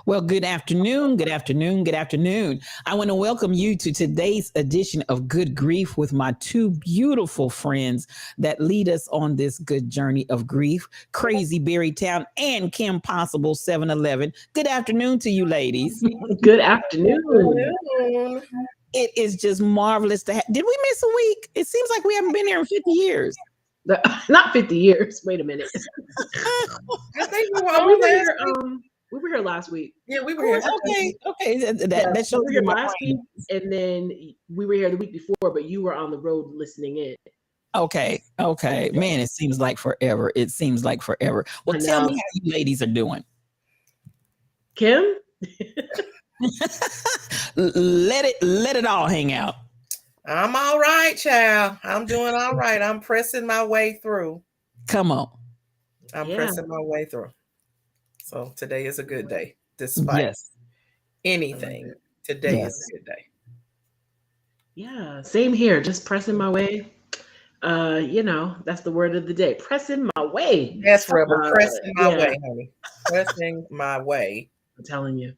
Well, good afternoon, good afternoon, good afternoon. I want to welcome you to today's edition of Good Grief with my two beautiful friends that lead us on this good journey of grief, Crazy Berrytown and Kim Possible 711. Good afternoon to you, ladies. Good afternoon. Afternoon. It is just marvelous to have. Did we miss a week? It seems like we haven't been here in 50 years. Not 50 years. Wait a minute. I think we were we on were last here. week. We were here last week. Yeah, we were here. Okay. That, Yeah, that shows we were you here my last brain. week, and then we were here the week before. But you were on the road listening in. Okay. Man, it seems like forever. It seems like forever. Well, I tell know. me how you ladies are doing. Kim, Let it all hang out. I'm all right, child. I'm doing all right. I'm pressing my way through. Come on. I'm Yeah. pressing my way through. So today is a good day, despite Yes. anything. Today Yes. is a good day. yeah, same here. Just pressing my way. That's the word of the day. Pressing my way. Yes, Rebel. Pressing my yeah. way, honey. Pressing my way. I'm telling you.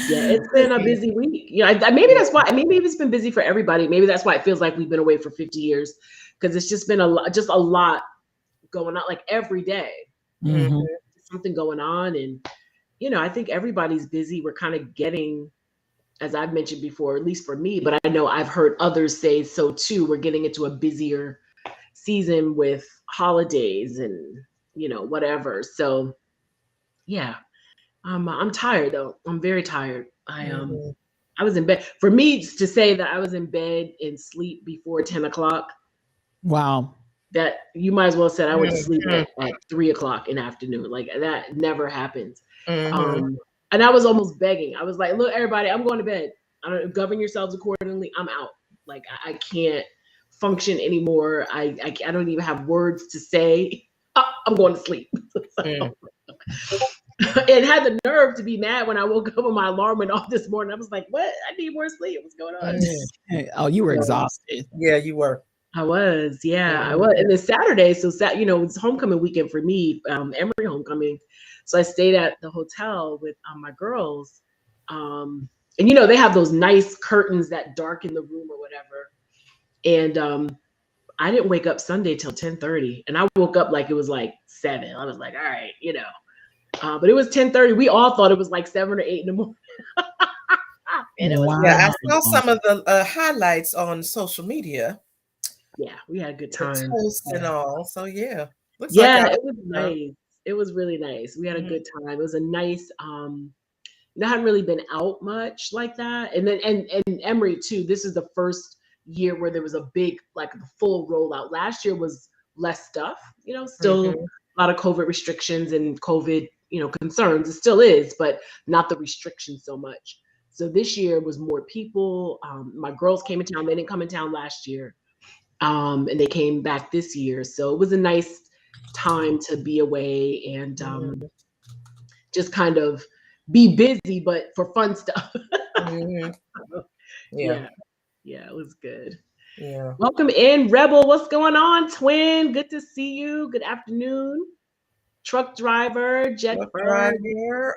Yeah, it's been a busy week. Maybe that's why. Maybe it's been busy for everybody. Maybe that's why it feels like we've been away for 50 years, because it's just been a lot going on, like every day. Mhm. Something going on, and I think everybody's busy. We're kind of getting, as I've mentioned before, at least for me, but I know I've heard others say so too. We're getting into a busier season with holidays and whatever. So yeah. I'm tired though. I'm very tired. Mhm. I was in bed. For me to say that I was in bed and sleep before 10 o'clock, Wow. that you might as well said I went to sleep Mhm. at 3 o'clock in the afternoon. Like that never happens. Mhm. And I was almost begging. I was like, look, everybody, I'm going to bed. I don't govern yourselves accordingly. I'm out. Like I can't function anymore. I don't even have words to say. I'm going to sleep. Mm. And had the nerve to be mad when I woke up when my alarm went off this morning. I was like, what? I need more sleep. What's going on? Mm. Oh, you were So, exhausted. Yeah, you were. I was. I Mhm. was. And then Saturday, so it's homecoming weekend for me, Emory homecoming. So I stayed at the hotel with my girls. And they have those nice curtains that darken the room or whatever. And I didn't wake up Sunday till 10:30. And I woke up like it was like 7. I was like, all right. But it was 10:30. We all thought it was like 7 or 8 in the morning. And it was Yeah, I Wow. saw some of the highlights on social media, we had a good the time. toast and all. So yeah, looks like Yeah, y'all. it was nice. It was really nice. We had a Mhm. good time. It was a nice I hadn't really been out much like that. And then and Emory too. This is the first year where there was a big, like, the full rollout. Last year was less stuff, still Mhm. a lot of COVID restrictions and COVID, concerns. It still is, but not the restrictions so much. So this year was more people. My girls came in town. They didn't come in town last year. And they came back this year. So it was a nice time to be away and Mhm. just kind of be busy, but for fun stuff. Mhm. Yeah, Yeah, yeah, it was good. yeah. Welcome in, Rebel. What's going on, twin? Good to see you. Good afternoon. Truck driver, Truck Jennifer. Good to driver, see you.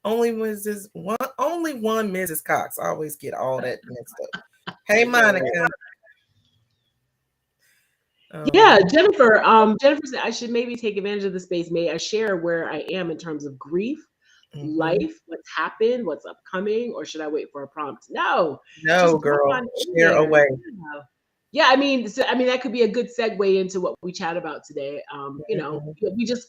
only one Mrs. Cox. I always get all that mixed up. Hey, Monica. Yeah, Um, Jennifer. Jennifer said I should maybe take advantage of the space. May I share where I am in terms of grief, mhm. life, what's happened, what's upcoming, or should I wait for a prompt? No, just No, pop girl, on in share there. away. Yeah. Yeah, I mean that could be a good segue into what we chat about today. Mhm. We just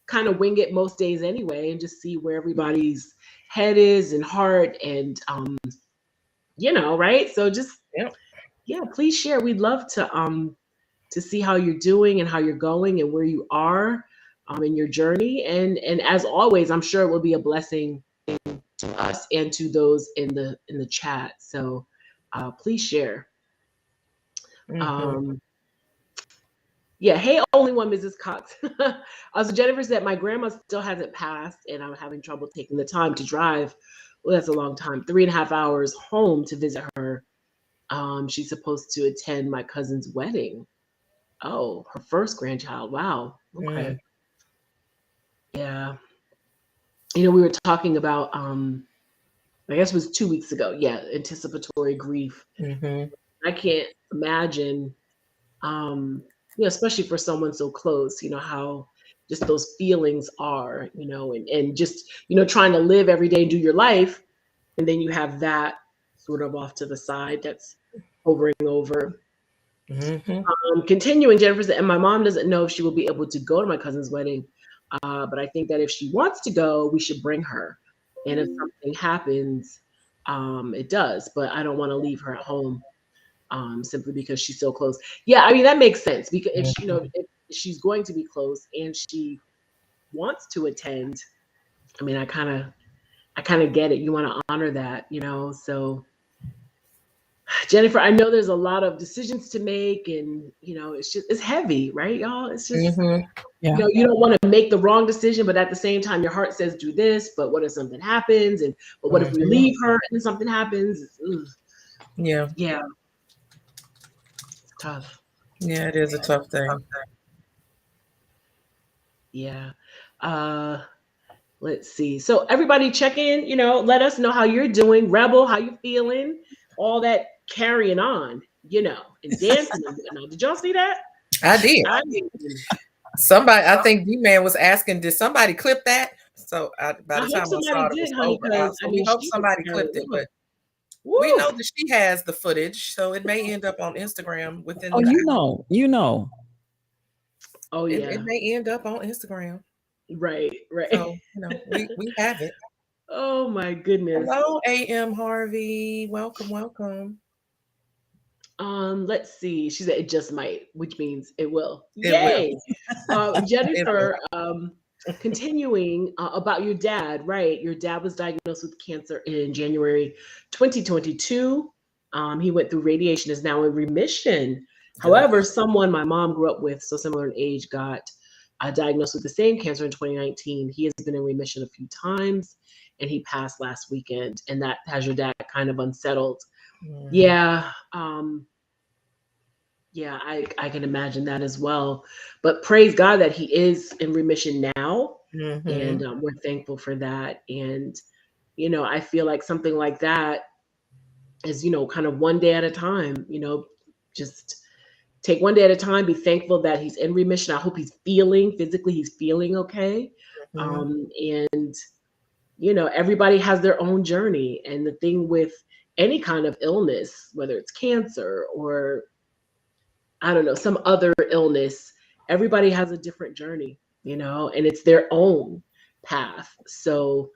kind of wing it most days anyway, and just see where everybody's head is and heart, and right. So just Yep. yeah, please share. We'd love to see how you're doing and how you're going and where you are in your journey. And as always, I'm sure it will be a blessing to us and to those in the chat. So please share. Mhm. Um, yeah, hey, only one Mrs. Cox. So Jennifer said my grandma still hasn't passed, and I'm having trouble taking the time to drive. Well, that's a long time, 3.5 hours home to visit her. She's supposed to attend my cousin's wedding. Oh, her first grandchild. Wow. Okay. Mm. Yeah. you know, we were talking about, I guess it was 2 weeks ago. Yeah, anticipatory grief. Mm-hmm. I can't imagine, you know, especially for someone so close, you know, how just those feelings are, you know, and just, you know, trying to live every day and do your life. And then you have that sort of off to the side that's hovering over. Mm-hmm. Continuing, Jennifer said, and my mom doesn't know if she will be able to go to my cousin's wedding. But I think that if she wants to go, we should bring her. And if something happens, it does. But I don't want to leave her at home simply because she's so close. Yeah, I mean that makes sense because if you know if she's going to be close and she wants to attend, I mean I kind of get it. You want to honor that, you know. So Jennifer, I know there's a lot of decisions to make, and you know it's heavy, right, y'all? It's just Mm-hmm. Yeah. you know you don't want to make the wrong decision, but at the same time your heart says do this. But what if something happens? And but what if we leave her and something happens? Ugh. Yeah. Yeah, it's tough. Yeah, it is a tough thing. Yeah. Let's see. So everybody check in, you know, let us know how you're doing. Rebel, how you feeling? All that carrying on, you know, and dancing and whatnot. Did y'all see that? I did. I mean, Somebody, I think D-Man was asking, did somebody clip that? So by I the hope time I somebody saw it did, was honey, over. because So I we mean, hope she somebody was clipped it, but woo. we know that she has the footage, so it may end up on Instagram within Oh, the you know. Oh it, yeah, it may end up on Instagram. right. So, you know, we have it. Oh my goodness. Hello, A.M. Harvey. Welcome. Let's see. She said it just might, which means it will. It will. Yay. Jennifer, continuing about your dad, right? Your dad was diagnosed with cancer in January 2022. He went through radiation, is now in remission. However, someone my mom grew up with, so similar in age, got diagnosed with the same cancer in 2019. He has been in remission a few times, and he passed last weekend. And that has your dad kind of unsettled. Mhm. Yeah. Yeah, I can imagine that as well. But praise God that he is in remission now. Mhm. And we're thankful for that. And, you know, I feel like something like that is, you know, kind of one day at a time, you know, just take one day at a time, be thankful that he's in remission. I hope he's feeling physically, he's feeling okay. Mhm. And, you know, everybody has their own journey. And the thing with any kind of illness, whether it's cancer or I don't know, some other illness, everybody has a different journey, you know, and it's their own path. So,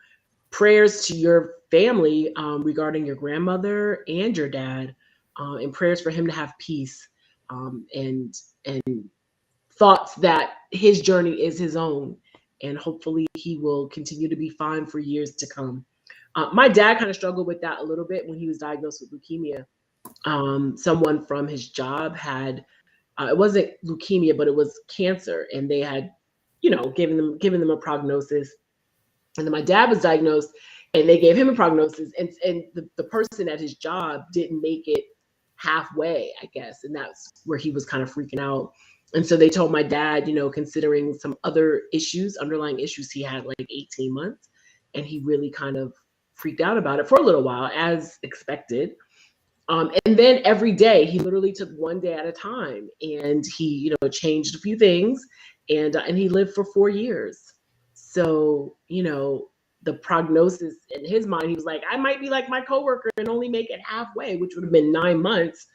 prayers to your family regarding your grandmother and your dad, and prayers for him to have peace and thoughts that his journey is his own, and hopefully he will continue to be fine for years to come. My dad kind of struggled with that a little bit when he was diagnosed with leukemia. Someone from his job had it wasn't leukemia, but it was cancer, and they had, you know, given them a prognosis. And then my dad was diagnosed, and they gave him a prognosis, and the person at his job didn't make it halfway, I guess, and that's where he was kind of freaking out. And so they told my dad, you know, considering some other issues, underlying issues, he had like 18 months, and he really kind of freaked out about it for a little while, as expected. And then every day he literally took one day at a time, and he, you know, changed a few things, and he lived for 4 years. So, you know, the prognosis in his mind, he was like, I might be like my coworker and only make it halfway, which would have been 9 months,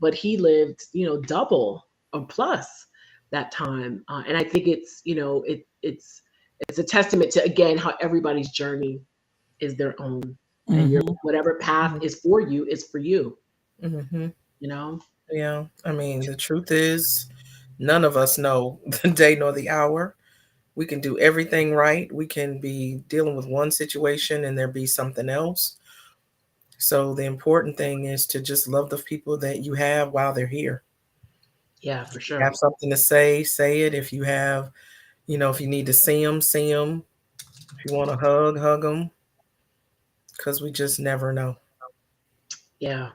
but he lived, you know, double or plus that time. And I think it's, you know, it's a testament to again how everybody's journey is their own. And your whatever path is for you is for you. Mm-hmm. You know? Yeah. I mean, the truth is, none of us know the day nor the hour. We can do everything right. We can be dealing with one situation and there be something else. So the important thing is to just love the people that you have while they're here. Yeah, for If you sure. have something to say it. If you have, you know, if you need to see them, see them. If you want to hug them. Because we just never know. Yeah.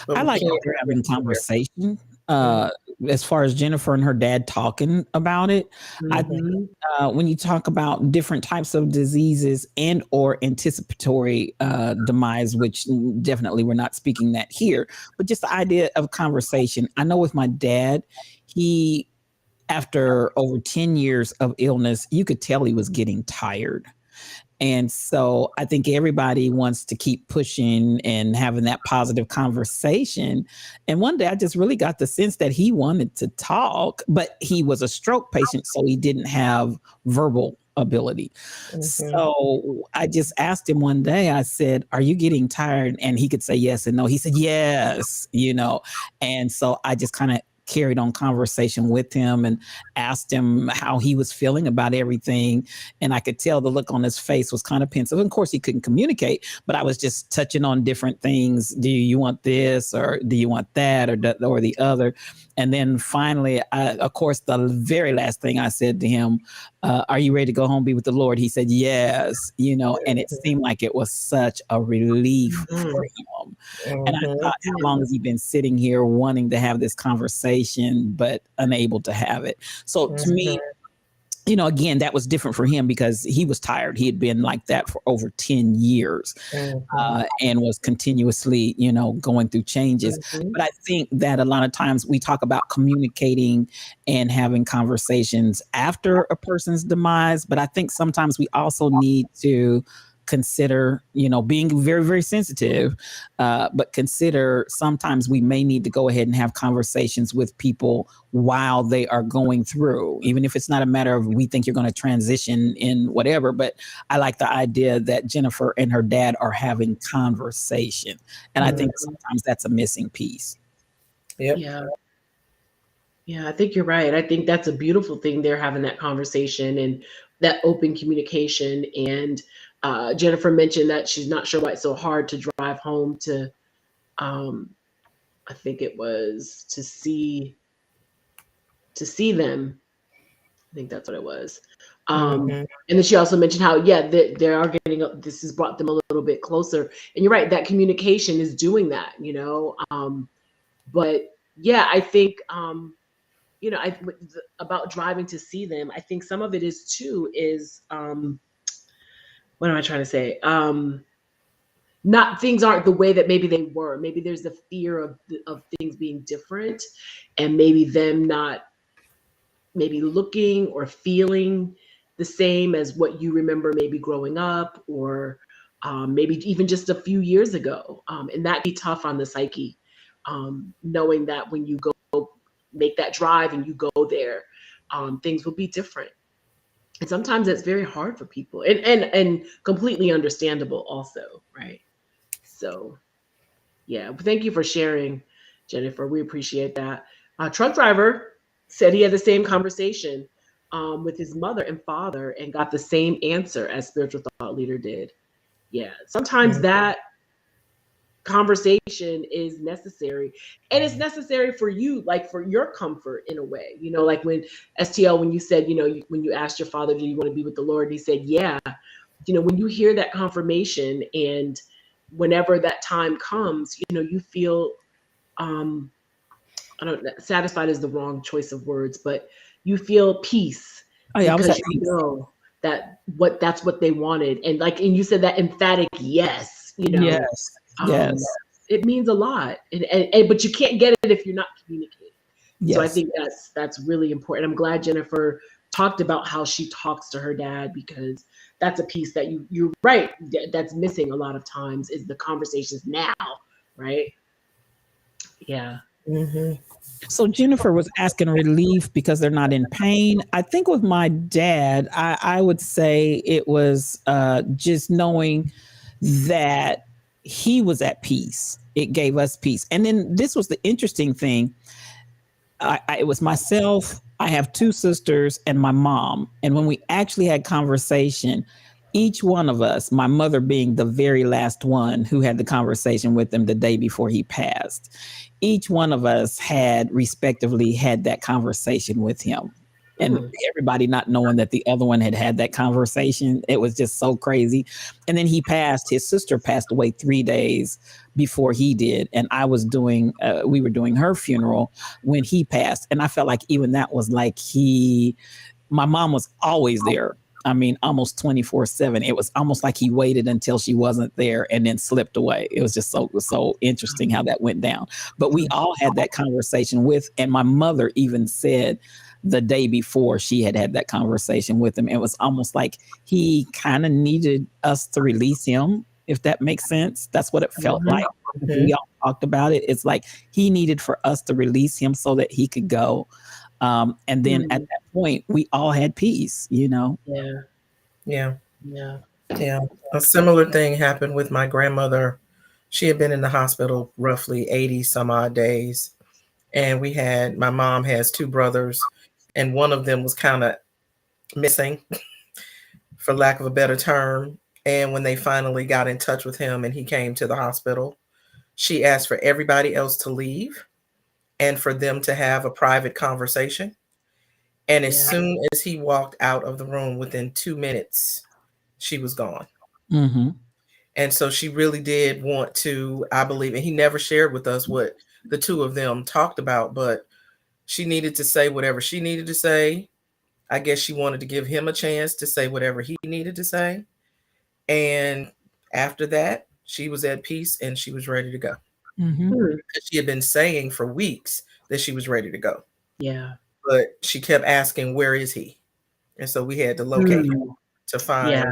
But I we like that can't we're having conversation as far as Jennifer and her dad talking about it. I think when you talk about different types of diseases and or anticipatory demise, which definitely we're not speaking that here, but just the idea of conversation. I know with my dad, he, after over 10 years of illness, you could tell he was getting tired. And so I think everybody wants to keep pushing and having that positive conversation. And one day I just really got the sense that he wanted to talk, but he was a stroke patient, so he didn't have verbal ability. So I just asked him one day, I said, "Are you getting tired?" And he could say yes and no. He said, "Yes," And so I just kind of carried on conversation with him and asked him how he was feeling about everything. And I could tell the look on his face was kind of pensive. Of course, he couldn't communicate, but I was just touching on different things. Do you want this, or do you want that, or the other? And then finally, of course, the very last thing I said to him, "Are you ready to go home, be with the Lord?" He said, "Yes," and it seemed like it was such a relief for him. And I thought, how long has he been sitting here wanting to have this conversation, but unable to have it? So to me, again, that was different for him because he was tired. He had been like that for over 10 years and was continuously, going through changes. But I think that a lot of times we talk about communicating and having conversations after a person's demise. But I think sometimes we also need to consider, being very, very sensitive, but consider sometimes we may need to go ahead and have conversations with people while they are going through, even if it's not a matter of we think you're going to transition in whatever. But I like the idea that Jennifer and her dad are having conversation. And I think sometimes that's a missing piece. Yep. Yeah, I think you're right. I think that's a beautiful thing. They're having that conversation and that open communication. And Jennifer mentioned that she's not sure why it's so hard to drive home to, I think it was to see them. I think that's what it was. And then she also mentioned how, they are getting up. This has brought them a little bit closer. And you're right, that communication is doing that, but yeah, I think, about driving to see them, I think some of it is what am I trying to say? Not things aren't the way that maybe they were. Maybe there's the fear of things being different, and maybe them not maybe looking or feeling the same as what you remember maybe growing up, or maybe even just a few years ago. And that'd be tough on the psyche, knowing that when you go make that drive and you go there, things will be different. And sometimes that's very hard for people, and completely understandable also, right? So, yeah, thank you for sharing, Jennifer. We appreciate that. Truck driver said he had the same conversation with his mother and father and got the same answer as spiritual thought leader did. Yeah, sometimes that conversation is necessary, and it's necessary for you, like for your comfort in a way, like when STL, when you said, when you asked your father, do you want to be with the Lord? And he said, yeah. When you hear that confirmation, and whenever that time comes, you feel, satisfied is the wrong choice of words, but you feel peace. Oh, yeah, because you know that's what they wanted. And you said that emphatic yes, Yes. Yes. It means a lot, and but you can't get it if you're not communicating. Yes. So I think that's really important. I'm glad Jennifer talked about how she talks to her dad, because that's a piece that you're right, that's missing a lot of times, is the conversations now, right? Yeah. So Jennifer was asking relief because they're not in pain. I think with my dad, I would say it was just knowing that he was at peace. It gave us peace. And then this was the interesting thing. It was myself, I have two sisters, and my mom. And when we actually had conversation, each one of us, my mother being the very last one who had the conversation with him the day before he passed, each one of us had respectively had that conversation with him. and everybody not knowing that the other one had that conversation. It was just so crazy. And then he passed. His sister passed away 3 days before he did, and I was doing. We were doing her funeral when he passed, and I felt like even that was like my mom was always there. I mean, almost 24/7. It was almost like he waited until she wasn't there and then slipped away. It was just so interesting how that went down. But we all had that conversation and my mother even said the day before she had that conversation with him, it was almost like he kind of needed us to release him, if that makes sense. That's what it felt like. We all talked about it. It's like he needed for us to release him so that he could go. And then at that point, we all had peace, Yeah. A similar thing happened with my grandmother. She had been in the hospital roughly 80 some odd days. And my mom has 2 brothers, and one of them was kind of missing, for lack of a better term. And when they finally got in touch with him and he came to the hospital, she asked for everybody else to leave and for them to have a private conversation. And as soon as he walked out of the room, within 2 minutes, she was gone. And so she really did want to, I believe, and he never shared with us what the 2 of them talked about, but she needed to say whatever she needed to say. I guess she wanted to give him a chance to say whatever he needed to say. And after that, she was at peace and she was ready to go. She had been saying for weeks that she was ready to go. Yeah. But she kept asking, where is he? And so we had to locate him to find,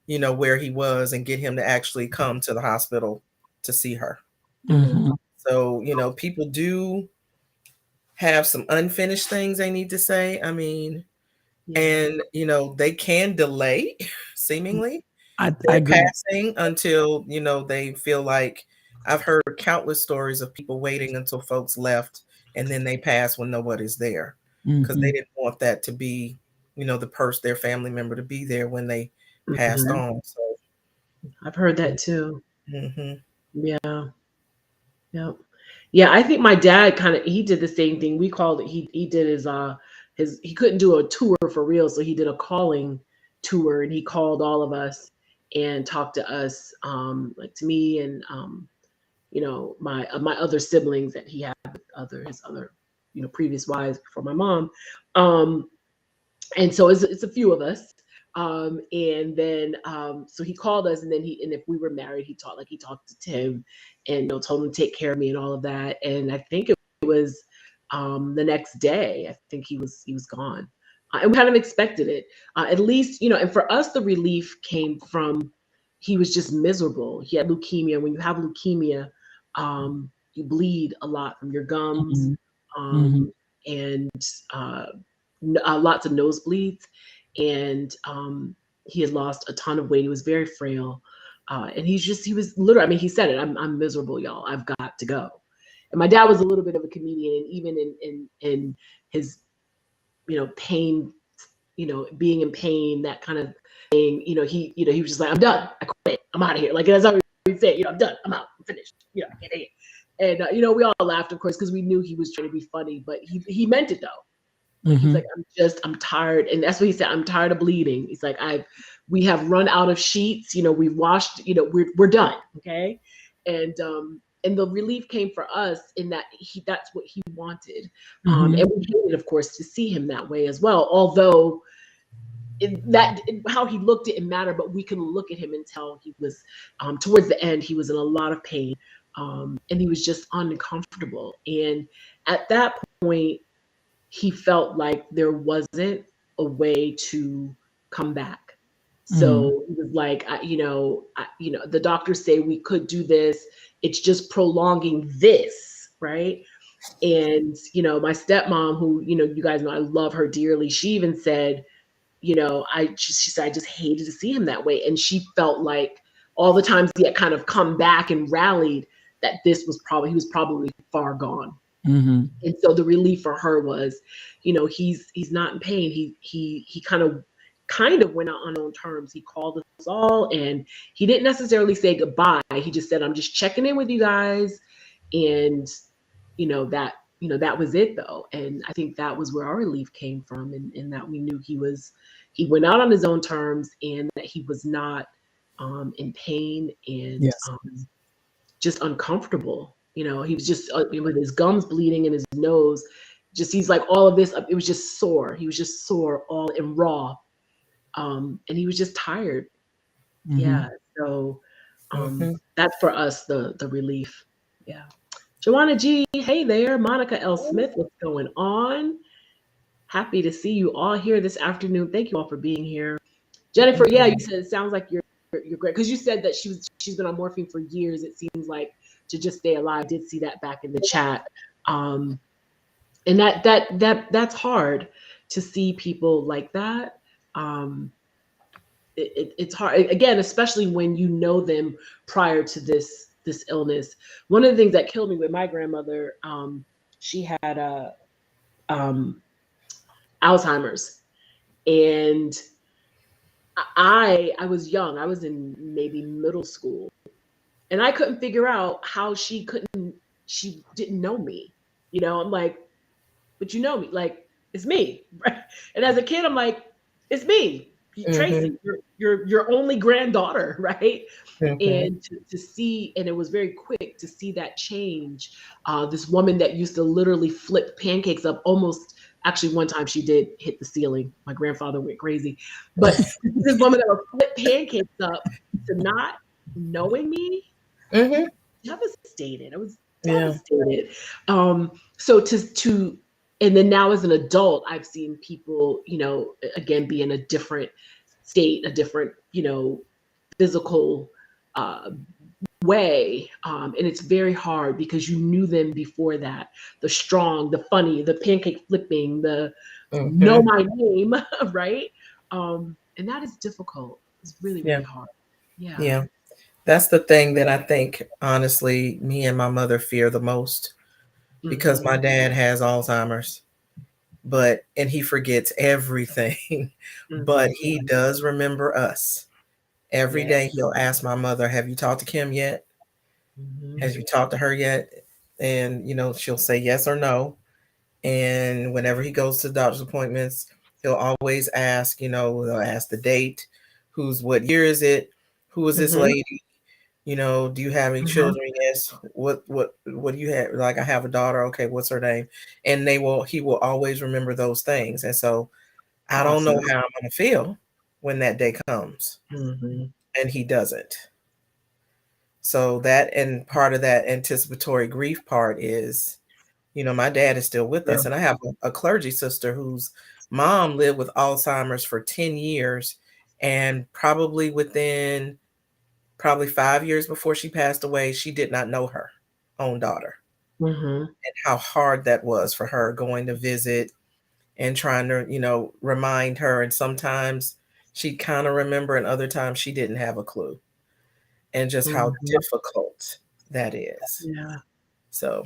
where he was and get him to actually come to the hospital to see her. So, people do have some unfinished things they need to say. I mean, and, they can delay seemingly their passing until, they feel like, I've heard countless stories of people waiting until folks left and then they pass when nobody's there because they didn't want that to be, their family member to be there when they passed on. So I've heard that too. Yeah. I think my dad he did the same thing. We called it, he did he couldn't do a tour for real. So he did a calling tour and he called all of us and talked to us, like to me and, my other siblings that he had with his other, previous wives before my mom. And so it's a few of us. And then, so he called us and then and if we were married, he talked to Tim and, told him to take care of me and all of that. And I think it was, the next day, I think he was gone. And we kind of expected it, at least, and for us, the relief came from, he was just miserable. He had leukemia. When you have leukemia, you bleed a lot from your gums, and lots of nosebleeds. And he had lost a ton of weight. He was very frail. And he was literally, I mean, he said it, I'm miserable, y'all. I've got to go. And my dad was a little bit of a comedian, and even in his, pain, being in pain, that kind of thing, he was just like, I'm done. I quit. I'm out of here. Like, that's how he said, I'm done. I'm out. I'm finished. I can't take it. And, we all laughed, of course, because we knew he was trying to be funny, but he meant it though. He's like, I'm tired. And that's what he said. I'm tired of bleeding. He's like, we have run out of sheets. We've washed, we're done. Okay. And the relief came for us in that that's what he wanted. And we hated, of course, to see him that way as well. Although how he looked didn't matter, but we couldn't look at him and tell he was, towards the end, he was in a lot of pain. And he was just uncomfortable. And at that point, he felt like there wasn't a way to come back. So he was like, the doctors say we could do this. It's just prolonging this, right? And, my stepmom, who, you guys know, I love her dearly. She even said, she said, I just hated to see him that way. And she felt like all the times he had kind of come back and rallied, that he was probably far gone. And so the relief for her was, he's not in pain. He kind of went out on own terms. He called us all and he didn't necessarily say goodbye. He just said, I'm just checking in with you guys. And, you know, that was it though. And I think that was where our relief came from, and that we knew he went out on his own terms, and that he was not in pain and Yes. just uncomfortable. You know, he was just with his gums bleeding and his nose, just he's like all of this. It was just sore. He was just sore, all and raw, and he was just tired. Mhm. Yeah. So Mhm. that's for us the relief. Yeah. Joanna G, hey there. Monica L. Smith, what's going on? Happy to see you all here this afternoon. Thank you all for being here. Jennifer, yeah, you said it sounds like you're great, because you said that she's been on morphine for years. It seems like, to just stay alive. I did see that back in the chat, and that's hard to see people like that. It's hard, again, especially when you know them prior to this illness. One of the things that killed me with my grandmother, she had Alzheimer's, and I was young. I was in maybe middle school, and I couldn't figure out how she didn't know me. You know, I'm like, but you know me, like it's me, right? And as a kid, I'm like, it's me, Tracy, your only granddaughter, right? And to see, and it was very quick to see that change. This woman that used to literally flip pancakes up, almost, actually one time she did hit the ceiling. My grandfather went crazy, but this woman that would flip pancakes up, to not knowing me, devastated. I was devastated. So to and then now as an adult, I've seen people, you know, again, be in a different state, a different, you know, physical way, and it's very hard because you knew them before that. The strong, the funny, the pancake flipping, the know my name, right? And that is difficult. It's really, really hard. Yeah. That's the thing that I think, honestly, me and my mother fear the most, because my dad has Alzheimer's, and he forgets everything, but he does remember us. Every day he'll ask my mother, have you talked to Kim yet? Have you talked to her yet? And, you know, she'll say yes or no. And whenever he goes to doctor's appointments, he'll always ask, you know, they'll ask the date, what year is it? Who is this lady? You know, do you have any children? Yes. What do you have? Like, I have a daughter. Okay, what's her name? And he will always remember those things. And so I don't know how I'm going to feel when that day comes. And he doesn't. So that, and part of that anticipatory grief part is, you know, my dad is still with us, and I have a clergy sister whose mom lived with Alzheimer's for 10 years, and probably 5 years before she passed away, she did not know her own daughter, and how hard that was for her, going to visit and trying to, you know, remind her. And sometimes she kind of remember, and other times she didn't have a clue, and just how difficult that is. Yeah. So,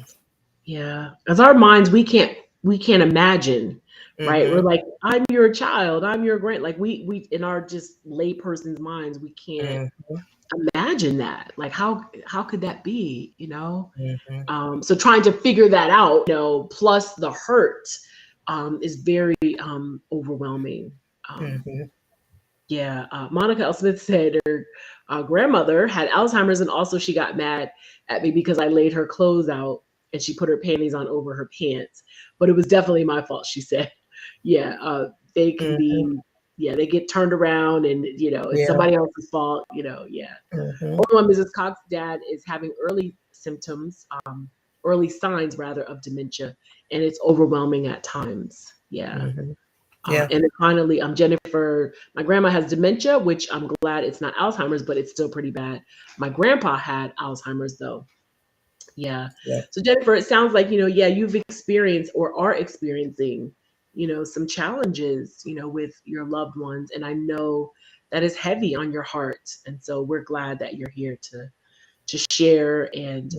yeah, as our minds, we can't imagine, right? We're like, I'm your child, I'm your like we in our just layperson's minds, we can't imagine that. Like, how could that be, you know? So trying to figure that out, you know, plus the hurt, is very overwhelming. Yeah, Monica L. Smith said her grandmother had Alzheimer's, and also she got mad at me because I laid her clothes out and she put her panties on over her pants. But it was definitely my fault, she said. Yeah, they can be, they get turned around, and, you know, it's somebody else's fault, you know, One, Mrs. Cox's dad is having early symptoms, early signs rather, of dementia, and it's overwhelming at times. And then finally, Jennifer, my grandma has dementia, which I'm glad it's not Alzheimer's, but it's still pretty bad. My grandpa had Alzheimer's, though. So Jennifer, it sounds like, you know, you've experienced or are experiencing, you know, some challenges, you know, with your loved ones. And I know that is heavy on your heart. And so we're glad that you're here to share, and,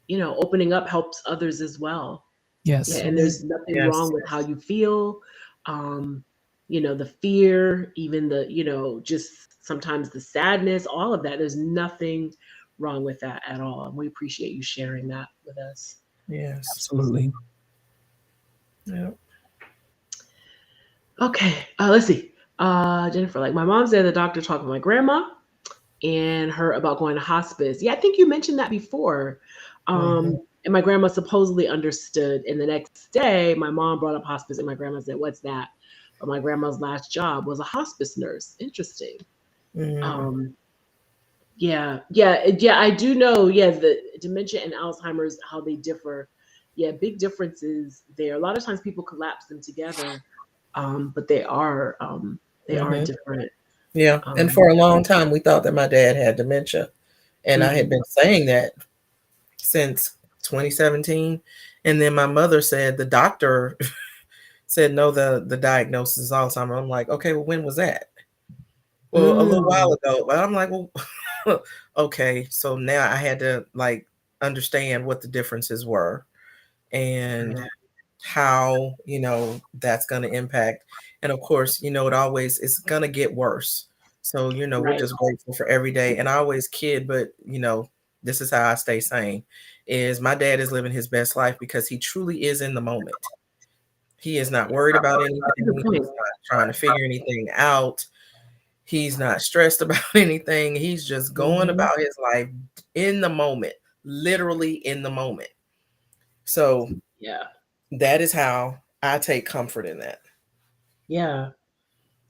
you know, opening up helps others as well. Yes. And there's nothing wrong with how you feel. You know, the fear, even the, you know, just sometimes the sadness, all of that. There's nothing wrong with that at all. And we appreciate you sharing that with us. Yes. Absolutely. Yeah. Okay, let's see. Jennifer, like my mom said, the doctor talked with my grandma and her about going to hospice. Yeah, I think you mentioned that before. Mhm. And my grandma supposedly understood. And the next day, my mom brought up hospice, and my grandma said, "What's that?" But my grandma's last job was a hospice nurse. Interesting. Mm. Um, yeah. I do know. Yeah, the dementia and Alzheimer's, how they differ. Yeah, big differences there. A lot of times people collapse them together, but they are Mhm. different. Yeah. And Um, for a long time, we thought that my dad had dementia, and I had mhm. been saying that since 2017. And then my mother said the doctor said no, the diagnosis is Alzheimer's. I'm like, okay, well, when was that? Well, a little while Mm, ago. But I'm like, well, okay. So now I had to like understand what the differences were and yeah, how, that's going to impact. And of course, it always it's going to get worse. So, we're right. just grateful for every day. And I always kid, but this is how I stay sane is my dad is living his best life because he truly is in the moment. He is not worried about That's a good anything. point. He's not trying to figure anything out. He's not stressed about anything. He's just going Mhm. about his life in the moment, literally in the moment. So Yeah, that is how I take comfort in that. yeah.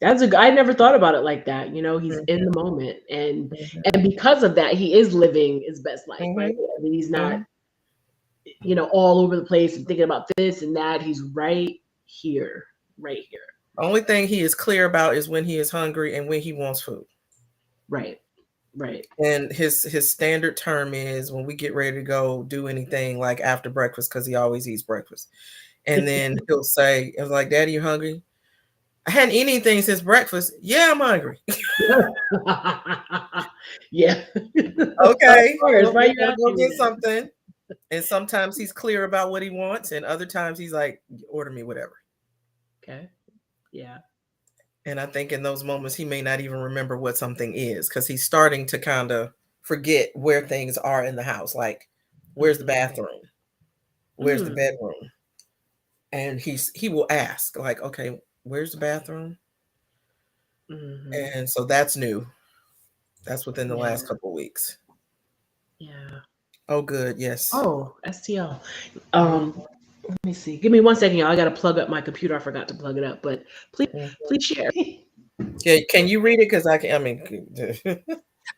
That's a. I never thought about it like that. He's in Mhm, the moment, mhm, and because of that, he is living his best life, right? mhm, I mean, he's not, mhm. all over the place and thinking about this and that. He's right here, Only thing he is clear about is when he is hungry and when he wants food. right, right. And his standard term is when we get ready to go do anything like after breakfast, because he always eats breakfast. And then he'll say, it was like, Daddy, you hungry? I hadn't eaten anything since breakfast. Yeah, I'm hungry. Yeah, of Okay, course. we'll, Why are we'll, you we'll go asking me get that? something. And sometimes he's clear about what he wants, and other times he's like, order me whatever. Okay, yeah. And I think in those moments, he may not even remember what something is because he's starting to kind of forget where things are in the house. Like, where's the Mm, bathroom? Where's the mm, bedroom? And he will ask, like, okay, where's the bathroom? mhm. And so that's new. That's within the Yeah, last couple of weeks. yeah. Oh, good. Yes. Oh, STL. Mhm, Let me see. Give me 1 second, y'all. I gotta plug up my computer. I forgot to plug it up, but mhm. please share. Yeah, can you read it? Because I mean,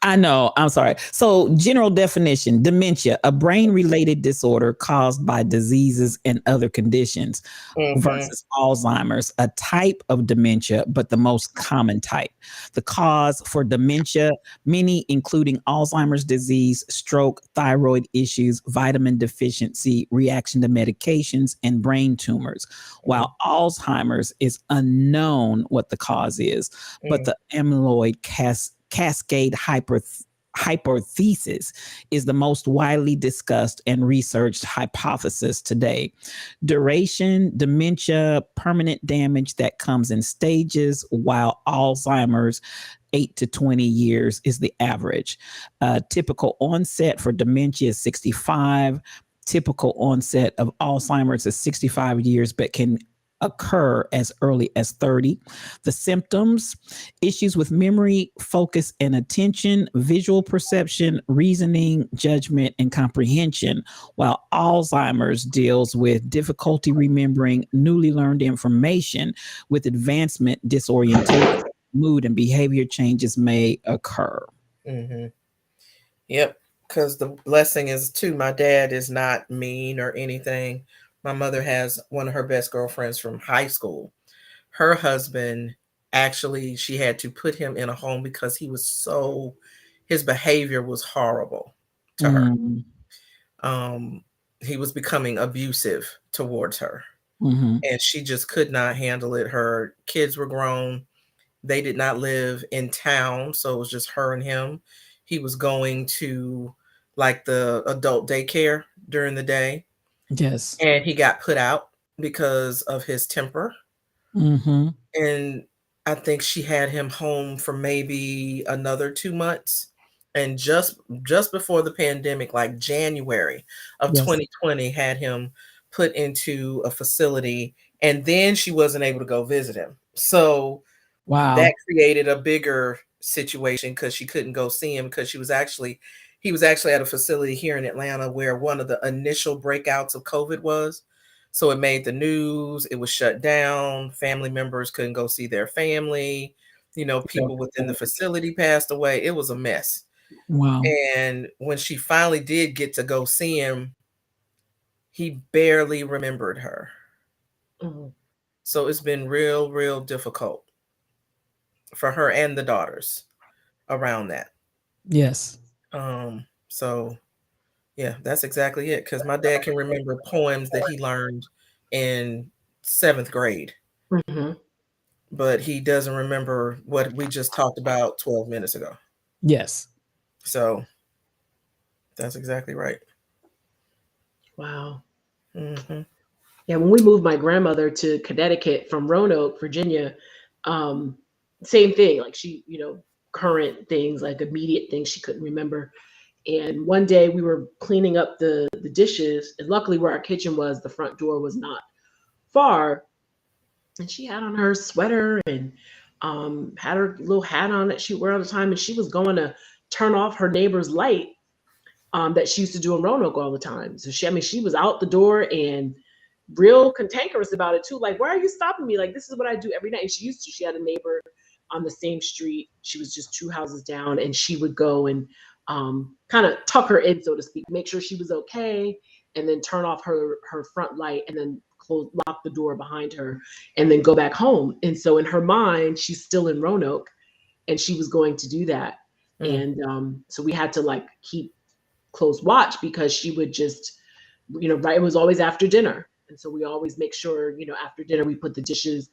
I know. I'm sorry. So, general definition: dementia, a brain related disorder caused by diseases and other conditions, mhm, versus Alzheimer's, a type of dementia, but the most common type. The cause for dementia, many including Alzheimer's disease, stroke, thyroid issues, vitamin deficiency, reaction to medications, and brain tumors. mhm, While Alzheimer's is unknown what the cause is, but mhm, the amyloid cascade hypothesis is the most widely discussed and researched hypothesis today. Duration, dementia, permanent damage that comes in stages, while Alzheimer's 8 to 20 years is the average. Typical onset for dementia is 65. Typical onset of Alzheimer's is 65 years, but can occur as early as 30. The symptoms: issues with memory, focus and attention, visual perception, reasoning, judgment, and comprehension, while Alzheimer's deals with difficulty remembering newly learned information. With advancement, disorientation, mood, and behavior changes may occur. mhm. Yep. Because the blessing is too, my dad is not mean or anything. My mother has one of her best girlfriends from high school. Her husband, actually, she had to put him in a home because his behavior was horrible to her. Mm, Um, he was becoming abusive towards her, mhm. and she just could not handle it. Her kids were grown. They did not live in town, so it was just her and him. He was going to like the adult daycare during the day, Yes. and he got put out because of his temper. Mhm. And I think she had him home for maybe another 2 months. And just before the pandemic, like January of Yes. 2020, had him put into a facility, and then she wasn't able to go visit him. So Wow. that created a bigger situation because she couldn't go see him because he was actually at a facility here in Atlanta where one of the initial breakouts of COVID was. So it made the news. It was shut down. Family members couldn't go see their family. You know, people within the facility passed away. It was a mess. Wow. And when she finally did get to go see him, he barely remembered her. Mhm. So it's been real, real difficult for her and the daughters around that. Yes. So yeah, that's exactly it. Because my dad can remember poems that he learned in 7th grade, Mhm. but he doesn't remember what we just talked about 12 minutes ago. Yes. So that's exactly right. Wow. Hmm. Yeah, when we moved my grandmother to Connecticut from Roanoke, Virginia, um, same thing. Like she, current things, like immediate things she couldn't remember. And one day we were cleaning up the dishes, and luckily where our kitchen was, the front door was not far. And she had on her sweater and had her little hat on that she wore all the time, and she was going to turn off her neighbor's light that she used to do in Roanoke all the time. So she was out the door and real cantankerous about it too. Like, why are you stopping me? Like, this is what I do every night. And she had a neighbor on the same street. She was just 2 houses down, and she would go and kind of tuck her in, so to speak, make sure she was okay, and then turn off her front light, and then lock the door behind her, and then go back home. And so in her mind, she's still in Roanoke, and she was going to do that. Mm. And so we had to like keep close watch because she would just, right. It was always after dinner. And so we always make sure, after dinner, we put the dishes,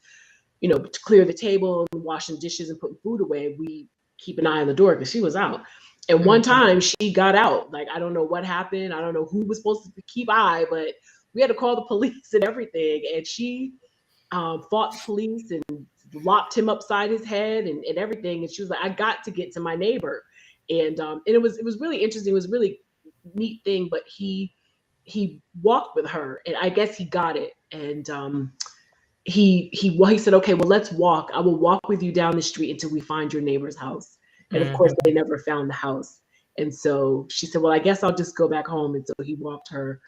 to clear the table and washing dishes and putting food away. We keep an eye on the door because she was out. And one time she got out. Like, I don't know what happened. I don't know who was supposed to keep eye, but we had to call the police and everything. And she fought the police and locked him upside his head and everything. And she was like, I got to get to my neighbor. And it was really interesting. It was a really neat thing, but he walked with her, and I guess he got it. And he said, okay, well, let's walk. I will walk with you down the street until we find your neighbor's house. And of course, they never found the house. And so she said, well, I guess I'll just go back home. And so he walked her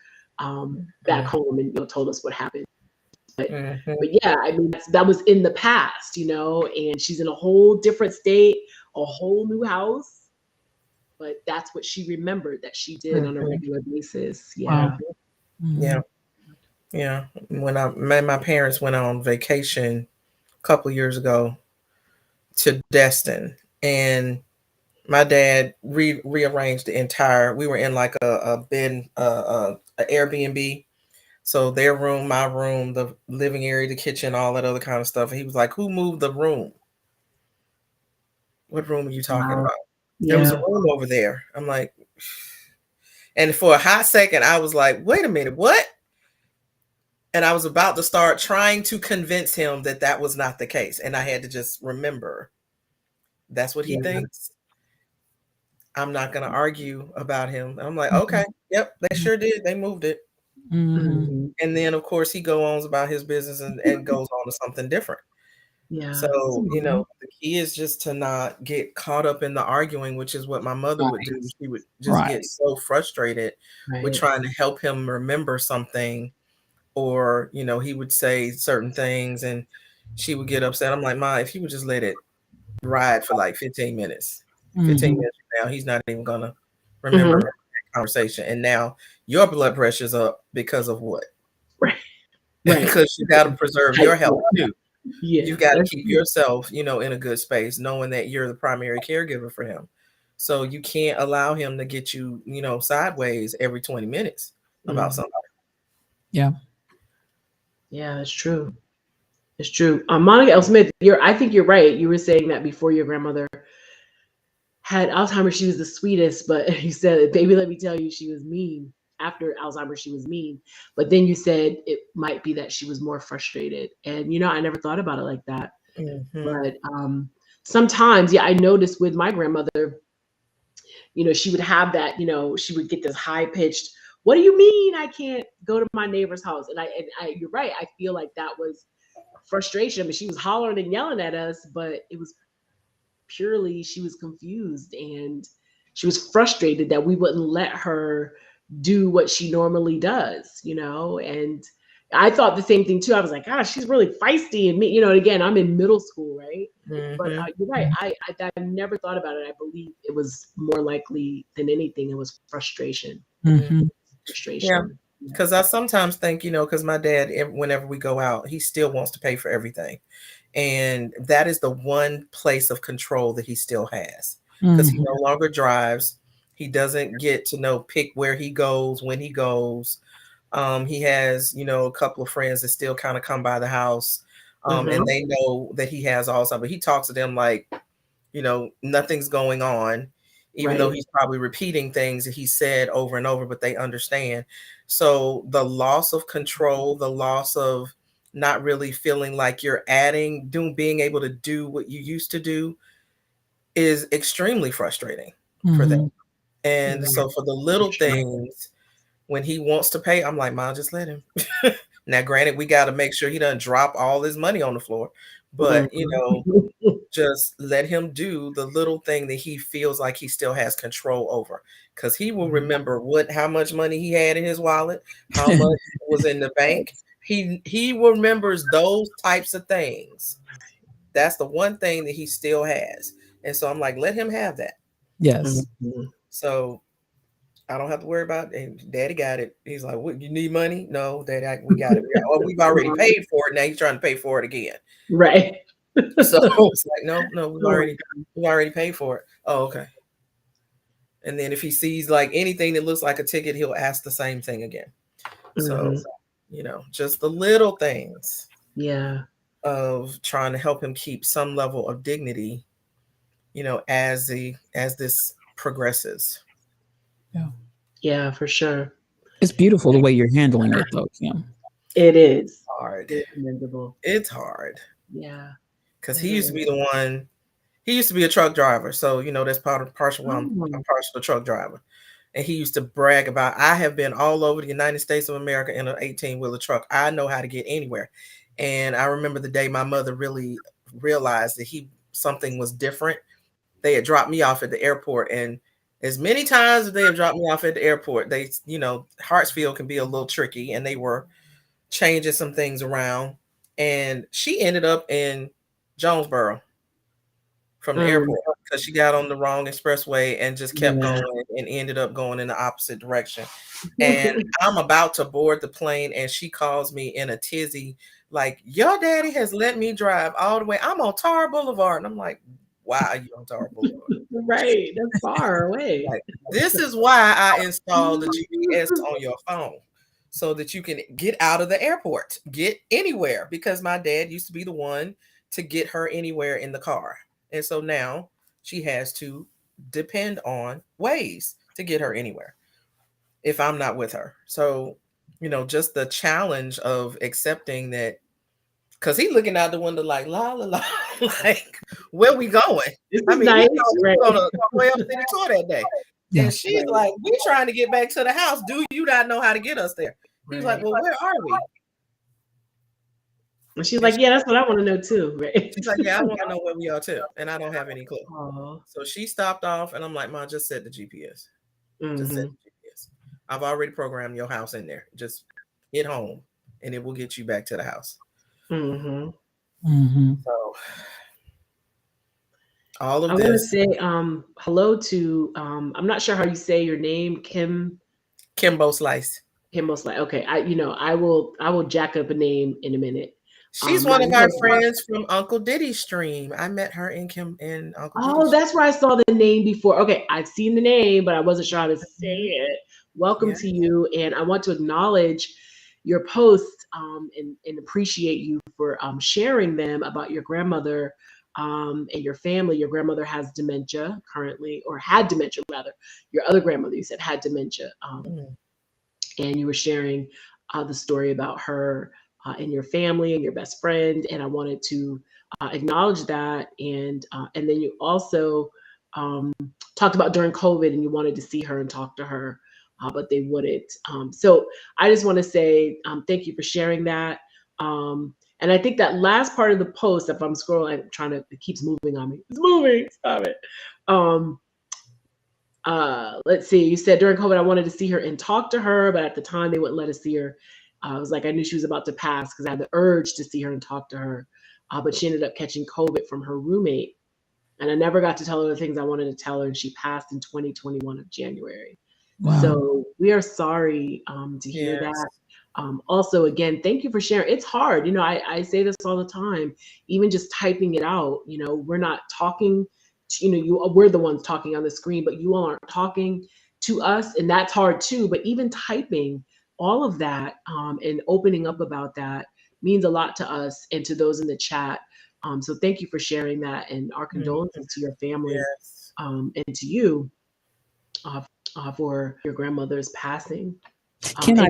back home and told us what happened. But yeah, I mean, that was in the past, and she's in a whole different state, a whole new house. But that's what she remembered that she did on a regular basis. Yeah. Wow. Mhm. Yeah. When my parents went on vacation a couple years ago to Destin, and my dad rearranged the entire. We were in like a bed, a Airbnb. So their room, my room, the living area, the kitchen, all that other kind of stuff. And he was like, "Who moved the room? What room are you talking about?" There was a room over there. I'm like, and for a hot second, I was like, wait a minute, what? And I was about to start trying to convince him that that was not the case. And I had to just remember, that's what he thinks. I'm not going to argue about him. I'm like, okay, yep, they sure did. They moved it. Mhm. And then, of course, he goes on about his business and goes on to something different. Yeah. So, the key is just to not get caught up in the arguing, which is what my mother would do. She would just get so frustrated with trying to help him remember something, or, he would say certain things and she would get upset. I'm like, Ma, if you would just let it ride for like 15 minutes, 15 minutes from now, he's not even going to remember that conversation. And now your blood pressure's up because of what? Right. Because you got to preserve your health too. Yeah, you've got to keep yourself, in a good space, knowing that you're the primary caregiver for him. So you can't allow him to get you, sideways every 20 minutes about somebody. Yeah. Yeah, that's true. It's true. Monica L. Smith, I think you're right. You were saying that before your grandmother had Alzheimer's, she was the sweetest, but you said, baby, let me tell you, she was mean. After Alzheimer's, she was mean. But then you said it might be that she was more frustrated. And, I never thought about it like that. But sometimes, I noticed with my grandmother, she would have that, she would get this high pitched, what do you mean I can't go to my neighbor's house? And you're right. I feel like that was frustration. I mean, she was hollering and yelling at us, but it was purely, she was confused and she was frustrated that we wouldn't let her do what she normally does, and I thought the same thing too. I was like, gosh, she's really feisty. And me, and again, I'm in middle school, right? But you're right. I never thought about it. I believe it was more likely than anything, it was frustration. Frustration. Yeah, because I sometimes think, because my dad, whenever we go out, he still wants to pay for everything. And that is the one place of control that he still has, because he no longer drives. He doesn't get to pick where he goes, when he goes. He has, a couple of friends that still kind of come by the house, and they know that he has Alzheimer's, but he talks to them like, nothing's going on, even though he's probably repeating things that he said over and over, but they understand. So the loss of control, the loss of not really feeling like you're being able to do what you used to do is extremely frustrating for them. And so for the little things, when he wants to pay, I'm like, Mom, just let him. Now, granted, we got to make sure he doesn't drop all his money on the floor, but just let him do the little thing that he feels like he still has control over, because he will remember how much money he had in his wallet, how much was in the bank. He remembers those types of things. That's the one thing that he still has. And so I'm like, let him have that. Yes. So I don't have to worry about it. And Daddy got it. He's like, what, you need money? No, Daddy, we got it. We've already paid for it. Now he's trying to pay for it again. Right. So it's like, no, we've already paid for it. Oh, okay. And then if he sees like anything that looks like a ticket, he'll ask the same thing again. So, just the little things. Yeah. Of trying to help him keep some level of dignity, as this progresses. Yeah. Yeah, for sure. It's beautiful the way you're handling it, though, Kim. It is hard. It's commendable. It's hard. Yeah. Because he used to be the one. He used to be a truck driver, so that's partial. I'm partial truck driver, and he used to brag about, I have been all over the United States of America in an 18-wheeler truck. I know how to get anywhere. And I remember the day my mother really realized that something was different. They had dropped me off at the airport, and as many times as they have dropped me off at the airport, they, Hartsfield can be a little tricky, and they were changing some things around. And she ended up in Jonesboro from the airport because she got on the wrong expressway and just kept going and ended up going in the opposite direction. And I'm about to board the plane, and she calls me in a tizzy, like, your daddy has let me drive all the way. I'm on Tar Boulevard. And I'm like, why are you on Tar Boulevard? Right. That's far away. Like, this is why I installed the GPS on your phone, so that you can get out of the airport, get anywhere, because my dad used to be the one to get her anywhere in the car. And so now she has to depend on ways to get her anywhere if I'm not with her. So, just the challenge of accepting that, because he's looking out the window like, la, la, la, like, where we going? I mean, nice. We're going to way up City Tour that day. Yeah. And she's like, we're trying to get back to the house. Do you not know how to get us there? He's like, well, where are we? And she's like, yeah, that's what I want to know too. Right? She's like, yeah, I want to know where we are too. And I don't have any clue. Aww. So she stopped off, and I'm like, Mom, just set the GPS. Just set the GPS. I've already programmed your house in there. Just hit home, and it will get you back to the house. So all of I this. want to say hello to I'm not sure how you say your name, Kimbo Slice. Kimbo Slice. Okay, I will jack up a name in a minute. She's one of our friends from Uncle Diddy's stream. I met her in Uncle Oh, Diddy's that's where I saw the name before. Okay, I've seen the name, but I wasn't sure how to say it. Welcome to you, and I want to acknowledge your posts and appreciate you for sharing them about your grandmother and your family. Your grandmother has dementia currently, or had dementia rather. Your other grandmother, you said, had dementia, and you were sharing the story about her and your family and your best friend. And I wanted to acknowledge that, and then you also talked about during COVID, and you wanted to see her and talk to her, but they wouldn't. So I just want to say thank you for sharing that. And I think that last part of the post, if I'm scrolling, it keeps moving on me. It's moving, stop it. Let's see, you said during COVID, I wanted to see her and talk to her, but at the time they wouldn't let us see her. I was like, I knew she was about to pass because I had the urge to see her and talk to her. But she ended up catching COVID from her roommate. And I never got to tell her the things I wanted to tell her. And she passed in 2021 of January. Wow. So we are sorry to hear that. Also, again, thank you for sharing. It's hard. I say this all the time, even just typing it out, we're not talking, we're the ones talking on the screen, but you all aren't talking to us. And that's hard too. But even typing all of that and opening up about that means a lot to us and to those in the chat. So thank you for sharing that, and our condolences to your family and to you for your grandmother's passing. Can I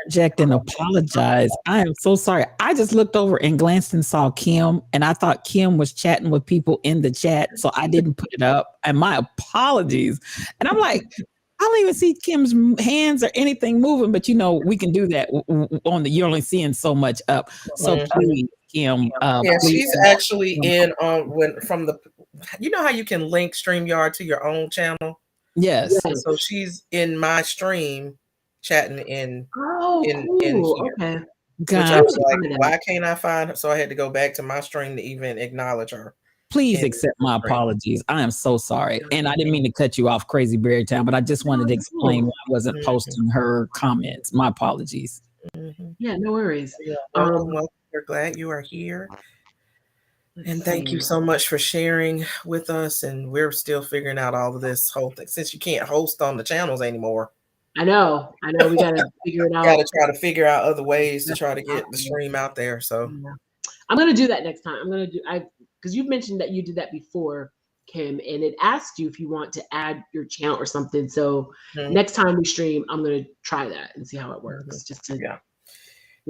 interject and apologize? I am so sorry. I just looked over and glanced and saw Kim, and I thought Kim was chatting with people in the chat, so I didn't put it up. And my apologies. And I'm like, I don't even see Kim's hands or anything moving, but we can do that on you're only seeing so much up. So please, Kim. She's actually in you know how you can link StreamYard to your own channel? Yes. So she's in my stream chatting in cool. here. Okay. Which I was like, why can't I find her? So I had to go back to my stream to even acknowledge her. Please accept my apologies. I am so sorry. And I didn't mean to cut you off, Crazy Berry Town, but I just wanted to explain why I wasn't posting her comments. My apologies. Yeah, no worries. We're glad you are here. And thank you so much for sharing with us. And we're still figuring out all of this whole thing since you can't host on the channels anymore. I know. We got to figure it out. Got to try to figure out other ways to try to get the stream out there. So I'm going to do that next time. Because you've mentioned that you did that before, Kim, and it asked you if you want to add your channel or something. So next time we stream, I'm going to try that and see how it works. Just to,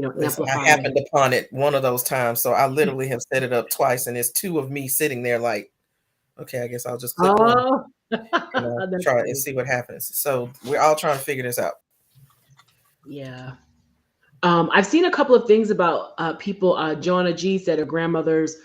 amplify. I happened upon it one of those times. So I literally have set it up twice, and it's two of me sitting there like, okay, I guess I'll just click on try and see what happens. So we're all trying to figure this out. Yeah. I've seen a couple of things about people. Joanna G said her grandmother's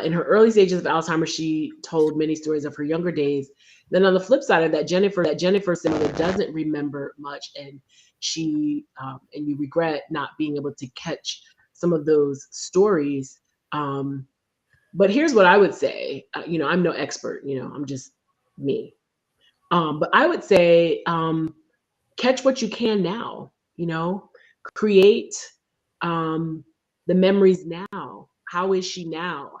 in her early stages of Alzheimer's, she told many stories of her younger days. Then on the flip side of that, Jennifer's mother doesn't remember much, and she and you regret not being able to catch some of those stories. But here's what I would say. I'm no expert. I'm just me. But I would say catch what you can now. Create the memories now. How is she now?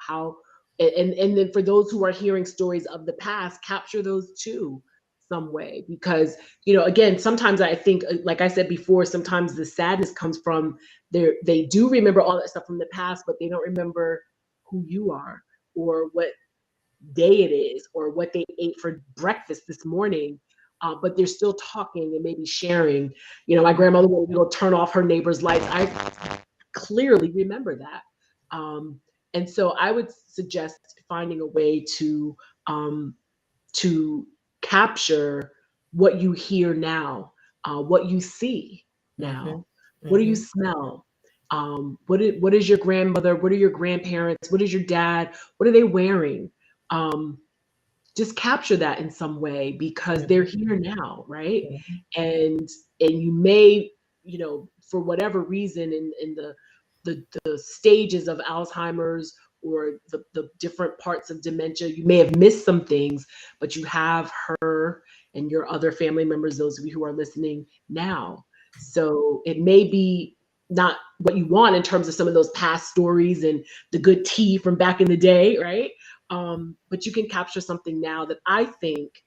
And then for those who are hearing stories of the past, capture those too some way. Because, again, sometimes I think, like I said before, sometimes the sadness comes from they do remember all that stuff from the past, but they don't remember who you are or what day it is or what they ate for breakfast this morning. But they're still talking and maybe sharing. My grandmother would go turn off her neighbor's lights. I clearly remember that. And so I would suggest finding a way to capture what you hear now, what you see now, what do you smell? What is your grandmother? What are your grandparents? What is your dad? What are they wearing? Just capture that in some way because they're here now, right? And you may, for whatever reason in the stages of Alzheimer's or the different parts of dementia, you may have missed some things, but you have her and your other family members, those of you who are listening now. So it may be not what you want in terms of some of those past stories and the good tea from back in the day, right? But you can capture something now that I think,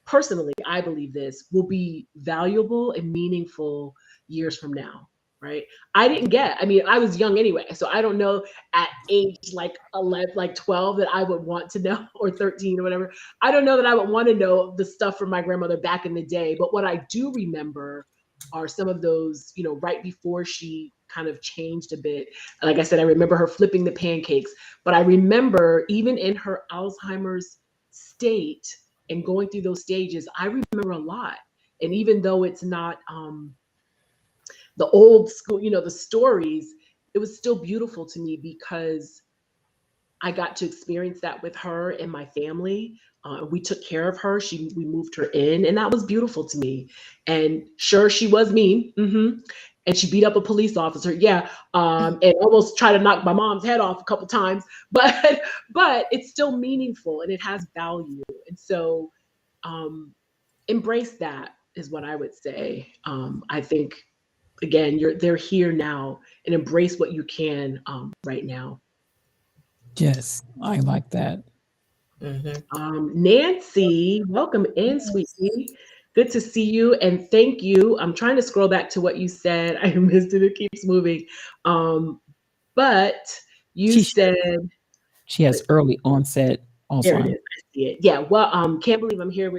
personally, I believe this will be valuable and meaningful years from now, right? I was young anyway, so I don't know at age like 11, like 12 that I would want to know, or 13 or whatever. I don't know that I would want to know the stuff from my grandmother back in the day, but what I do remember are some of those, right before she kind of changed a bit. Like I said, I remember her flipping the pancakes, but I remember even in her Alzheimer's state and going through those stages, I remember a lot. And even though it's not the old school, the stories, it was still beautiful to me because I got to experience that with her and my family. We took care of her. We moved her in, and that was beautiful to me. And sure, she was mean, and she beat up a police officer, yeah, and almost tried to knock my mom's head off a couple times. But it's still meaningful and it has value. And so, embrace that is what I would say. I think again, they're here now, and embrace what you can right now. Yes, I like that. Nancy, welcome in, sweetie. Good to see you, and thank you. I'm trying to scroll back to what you said. I missed it. It keeps moving. But you said she has early onset Alzheimer's. There it is. I see it. Yeah. Well, can't believe I'm here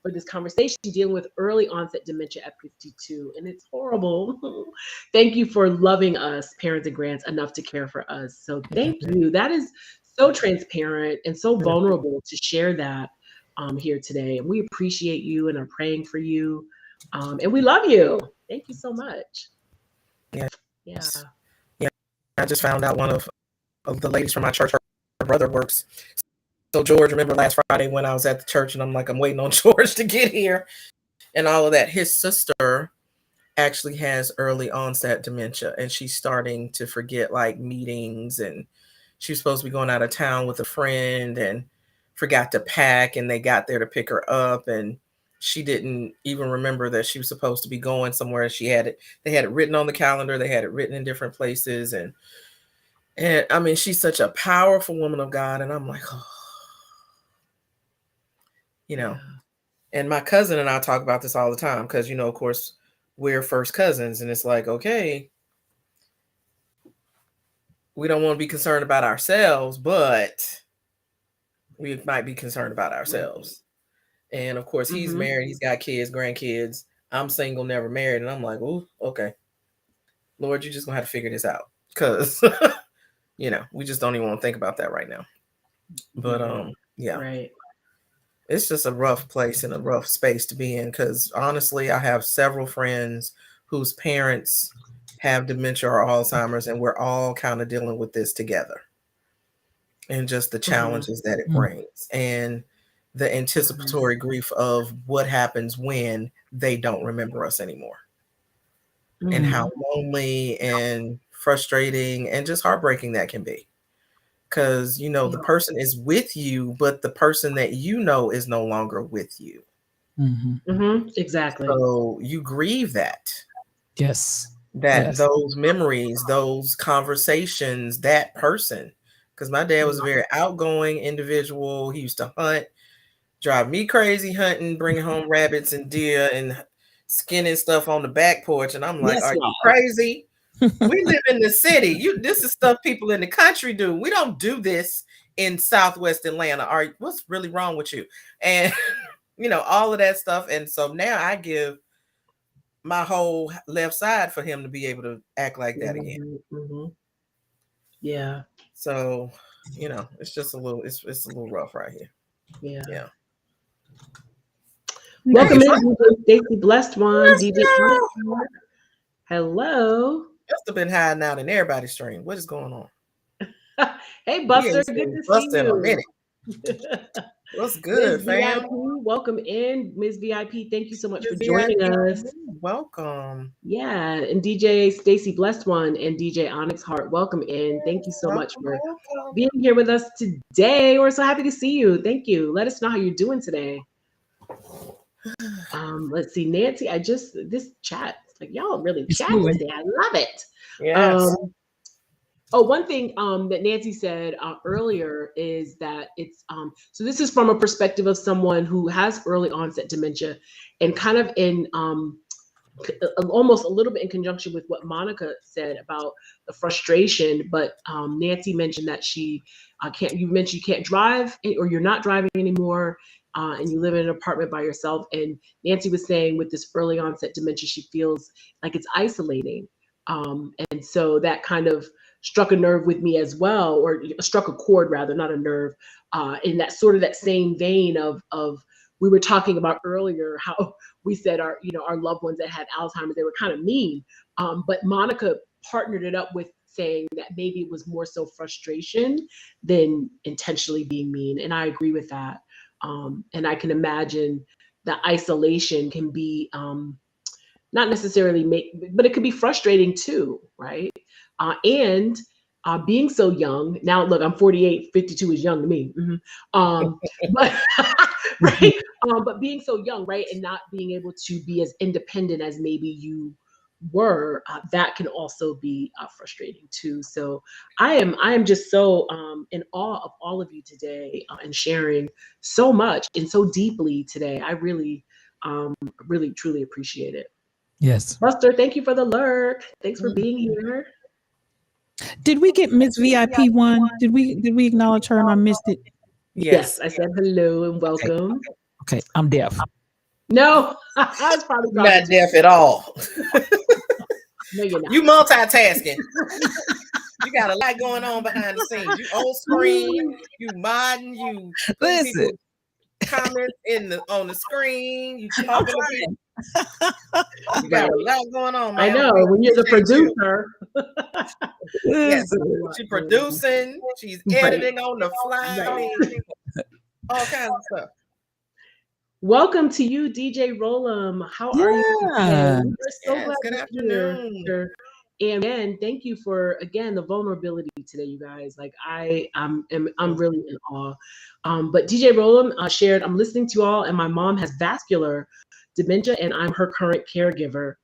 for this conversation dealing with early onset dementia at 52, and it's horrible. Thank you for loving us, parents and grands, enough to care for us. So thank you. That is so transparent and so vulnerable to share that here today. And we appreciate you and are praying for you. And we love you. Thank you so much. Yeah. Yeah. I just found out one of the ladies from my church, her brother works. So George, remember last Friday when I was at the church and I'm like, I'm waiting on George to get here and all of that. His sister actually has early onset dementia, and she's starting to forget like meetings, and she was supposed to be going out of town with a friend and forgot to pack, and they got there to pick her up, and she didn't even remember that she was supposed to be going somewhere. They had it written on the calendar. They had it written in different places. And I mean, she's such a powerful woman of God. And I'm like, oh, and my cousin and I talk about this all the time because, of course, we're first cousins, and it's like, okay, we don't want to be concerned about ourselves, but we might be concerned about ourselves. And of course, he's married, he's got kids, grandkids. I'm single, never married. And I'm like, oh, okay. Lord, you're just gonna have to figure this out. Cause we just don't even want to think about that right now. But yeah. Right. It's just a rough place and a rough space to be in. Cause honestly, I have several friends whose parents have dementia or Alzheimer's, and we're all kind of dealing with this together. And just the challenges that it brings. And the anticipatory grief of what happens when they don't remember us anymore, and how lonely and frustrating and just heartbreaking that can be. Because, the person is with you, but the person that is no longer with you. Exactly. So you grieve that. Yes. Those memories, those conversations, that person. Because my dad was a very outgoing individual. He used to hunt, drive me crazy hunting, bringing home rabbits and deer and skinning stuff on the back porch. And I'm like, are you crazy? We live in the city. This is stuff people in the country do. We don't do this in Southwest Atlanta. What's really wrong with you? And, all of that stuff. And so now I give my whole left side for him to be able to act like that again. Yeah. So, it's just it's a little rough right here. Yeah. Welcome in, Stacy Blessed One. DJ. Hello. Must have been hiding out in everybody's stream. What is going on? Hey, Buster. Good to see you. In a minute. What's good, fam? VIP, welcome in, Ms. VIP. Thank you so much for joining us. Welcome. Yeah, and DJ Stacy Blessed One and DJ Onyx Heart, welcome in. Thank you so much for being here with us today. We're so happy to see you. Thank you. Let us know how you're doing today. Let's see, Nancy. This chat, like y'all really chatting today. I love it. Yes. One thing that Nancy said earlier is that it's so this is from a perspective of someone who has early onset dementia, and kind of in almost a little bit in conjunction with what Monica said about the frustration. But Nancy mentioned that you mentioned you can't drive, or you're not driving anymore, and you live in an apartment by yourself. And Nancy was saying with this early onset dementia, she feels like it's isolating, and so that kind of struck a nerve with me as well, or struck a chord rather, not a nerve, in that sort of that same vein of we were talking about earlier, how we said our loved ones that had Alzheimer's, they were kind of mean. But Monica partnered it up with saying that maybe it was more so frustration than intentionally being mean. And I agree with that. And I can imagine that isolation can be not necessarily but it could be frustrating too, right? And being so young, now look, I'm 48, 52 is young to me. But right, but being so young, right, and not being able to be as independent as maybe you were, that can also be frustrating too. So I am just so in awe of all of you today, and sharing so much and so deeply today. I really really truly appreciate it. Yes. Buster, thank you for the lurk. Thanks for being here. Did we get Miss VIP one? Did we acknowledge her and I missed it? Yes, I said hello and welcome. Okay, I'm deaf. No, I was probably not deaf at all. No, you're not. You multitasking. You got a lot going on behind the scenes. You on screen, you modding, you Listen. comments on the screen, you talking to people. You got a lot going on, man. I know, when you're the producer. Yes, she's producing, she's editing on the fly, Right. all kinds of stuff. Welcome to you, DJ Rollum. How are you today? We're so glad good you're afternoon. here. And again, thank you for the vulnerability today, you guys. Like I'm really in awe. But DJ Rollum shared, I'm listening to you all, and my mom has vascular dementia, and I'm her current caregiver.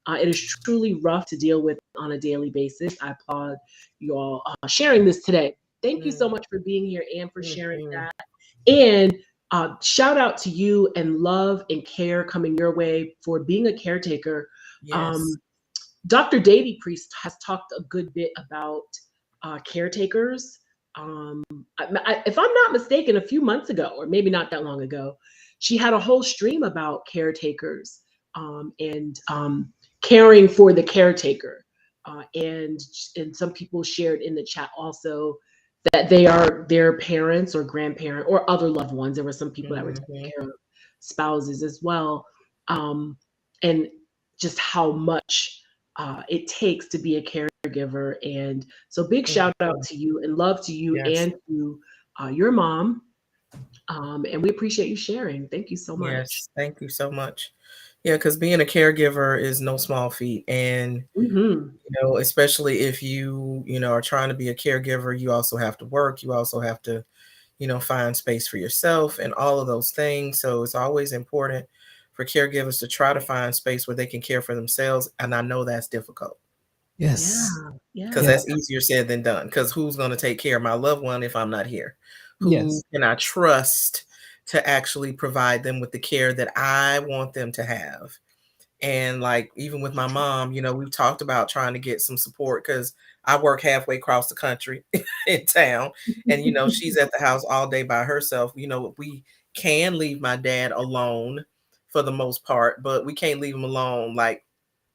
It is truly rough to deal with on a daily basis. I applaud you all sharing this today. Thank you so much for being here and for sharing that. And shout out to you and love and care coming your way for being a caretaker. Yes. Dr. Davy Priest has talked a good bit about caretakers. If I'm not mistaken, a few months ago, or maybe not that long ago, she had a whole stream about caretakers and caring for the caretaker. And some people shared in the chat also that they are their parents or grandparent or other loved ones. There were some people that were taking care of spouses as well. And just how much it takes to be a caregiver. And so big shout out to you and love to you and to your mom. And we appreciate you sharing. Thank you so much. Yes, thank you so much. Yeah, because being a caregiver is no small feat. And, especially if you are trying to be a caregiver, you also have to work. You also have to, find space for yourself and all of those things. So it's always important for caregivers to try to find space where they can care for themselves. And I know that's difficult. Yes. Because that's easier said than done. Because who's going to take care of my loved one if I'm not here? Who can I trust to actually provide them with the care that I want them to have? And like, even with my mom, we've talked about trying to get some support because I work halfway across the country in town. And, she's at the house all day by herself. We can leave my dad alone for the most part, but we can't leave him alone like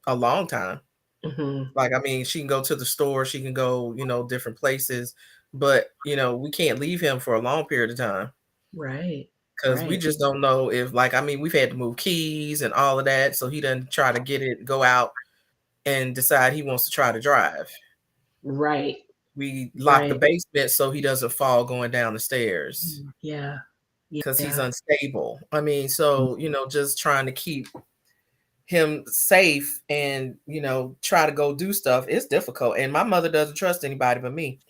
a long time. Like, I mean, she can go to the store, she can go, different places, but, we can't leave him for a long period of time. Right. Because we just don't know if, we've had to move keys and all of that. So he doesn't try to go out and decide he wants to try to drive. Right. We lock the basement so he doesn't fall going down the stairs. Yeah. Because he's unstable. I mean, so, just trying to keep him safe and, try to go do stuff. It's difficult. And my mother doesn't trust anybody but me.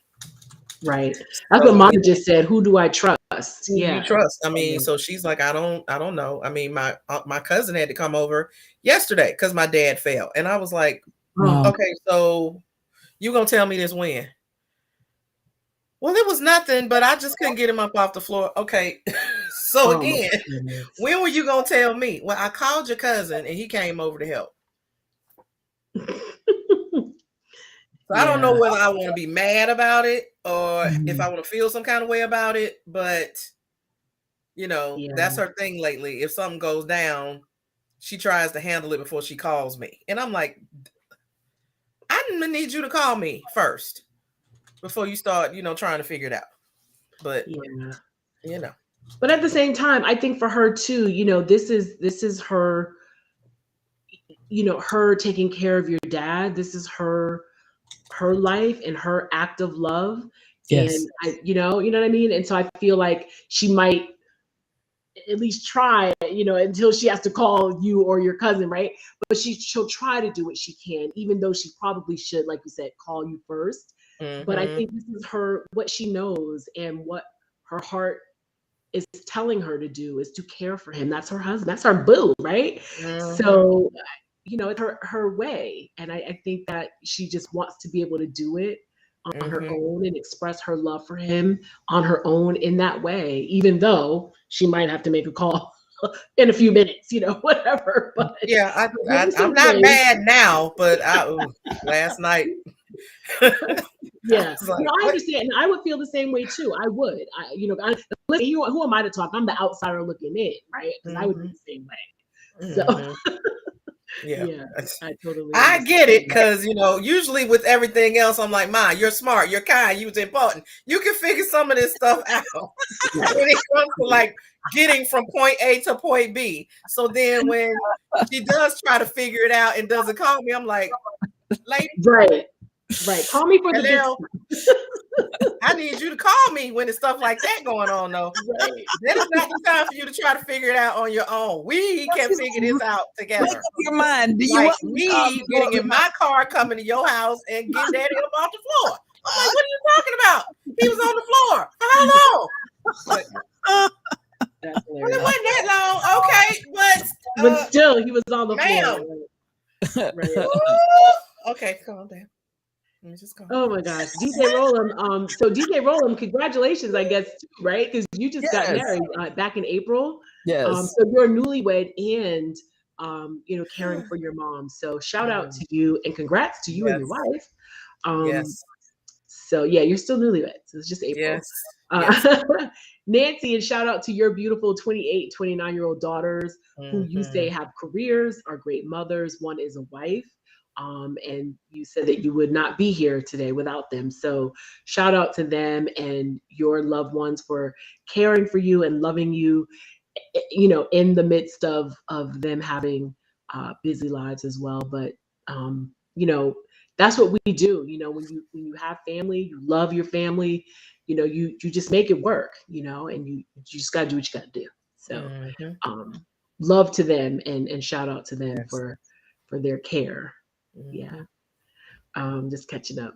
Right. That's what Mama just said. Who do I trust? You trust. I mean, so she's like, I don't know. I mean, my cousin had to come over yesterday because my dad fell. And I was like, okay, so you gonna tell me this when? Well, it was nothing, but I just couldn't get him up off the floor. Okay. So again, when were you gonna tell me? Well, I called your cousin and he came over to help. So I don't know whether I want to be mad about it or if I want to feel some kind of way about it, but that's her thing lately. If something goes down, she tries to handle it before she calls me. And I'm like, I need you to call me first. before you start, trying to figure it out. But yeah. But at the same time, I think for her too, this is her, her taking care of your dad. This is her life and her act of love. Yes. And you know what I mean? And so I feel like she might at least try, until she has to call you or your cousin, right? But she'll try to do what she can, even though she probably should, like you said, call you first. But I think this is what she knows, and what her heart is telling her to do is to care for him. That's her husband. That's her boo, right? So, it's her way. And I think that she just wants to be able to do it on her own and express her love for him on her own in that way, even though she might have to make a call in a few minutes, whatever. But yeah, I'm not mad now, but last night. Yeah, I understand. And I would feel the same way too. I would. Who am I to talk? I'm the outsider looking in, right? Because I would be the same way. So yeah, I totally. I get it, because usually with everything else, I'm like, Ma, you're smart, you're kind, you're important. You can figure some of this stuff out when it comes to like getting from point A to point B. So then when she does try to figure it out and doesn't call me, I'm like, lady, Right. Call me for the big I need you to call me when it's stuff like that going on, though. Right. That is not the time for you to try to figure it out on your own. We can figure this out together. Make up your mind. Do you like want me getting in my car, coming to your house, and getting Daddy up off the floor? I'm like, what are you talking about? He was on the floor for how long? Well, it wasn't that long. Okay, but still, he was on the floor. Right. Okay, calm down. Oh my gosh, DJ Rollum. So DJ Rollum, congratulations, I guess, too, right? Because you just got married back in April. Yes. So you're newlywed and caring for your mom. So shout out to you and congrats to you and your wife. Yes. So you're still newlywed. So it's just April. Yes. Nancy, and shout out to your beautiful 28, 29-year-old daughters who you say have careers, are great mothers. One is a wife. And you said that you would not be here today without them. So shout out to them and your loved ones for caring for you and loving you, in the midst of them having busy lives as well. But, that's what we do. When you have family, you love your family, you just make it work, and you just got to do what you got to do. So love to them and shout out to them for their care. Yeah. Just catching up.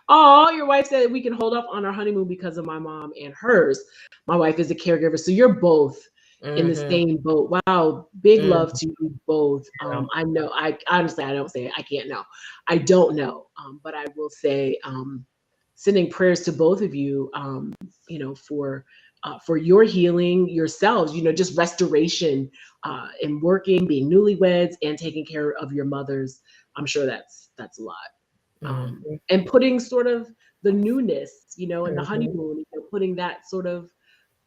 Oh, your wife said we can hold off on our honeymoon because of my mom and hers. My wife is a caregiver. So you're both in the same boat. Wow. Big love to you both. I know, I honestly, I don't say it. I can't know. I don't know. But I will say, sending prayers to both of you, for your healing yourselves, just restoration and working, being newlyweds and taking care of your mothers. I'm sure that's a lot. And putting sort of the newness, and the honeymoon, putting that sort of,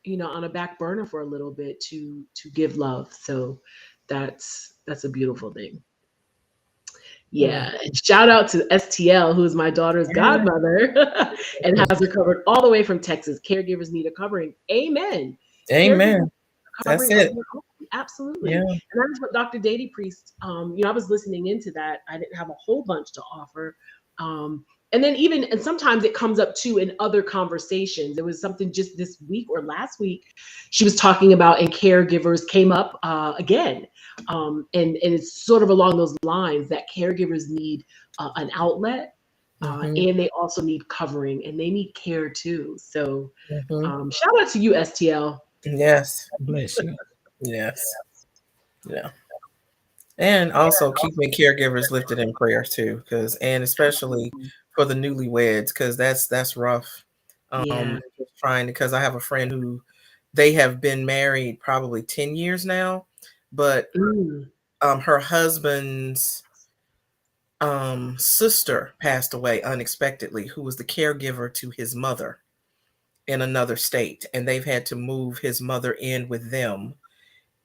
on a back burner for a little bit to give love. So that's a beautiful thing. Yeah. And shout out to STL, who is my daughter's godmother and has her covered all the way from Texas. Caregivers need a covering. Amen. That's it. Absolutely. Yeah. And that's what Dr. Dady Priest, I was listening into that. I didn't have a whole bunch to offer. And then and sometimes it comes up too in other conversations. There was something just this week or last week she was talking about, and caregivers came up again. And it's sort of along those lines that caregivers need an outlet and they also need covering and they need care too. So shout out to you, STL. Yes. Bless you. Yes. Yeah. And also keeping caregivers lifted in prayer too, and especially for the newlyweds, because that's rough. Because I have a friend who they have been married probably 10 years now, but her husband's sister passed away unexpectedly, who was the caregiver to his mother in another state, and they've had to move his mother in with them.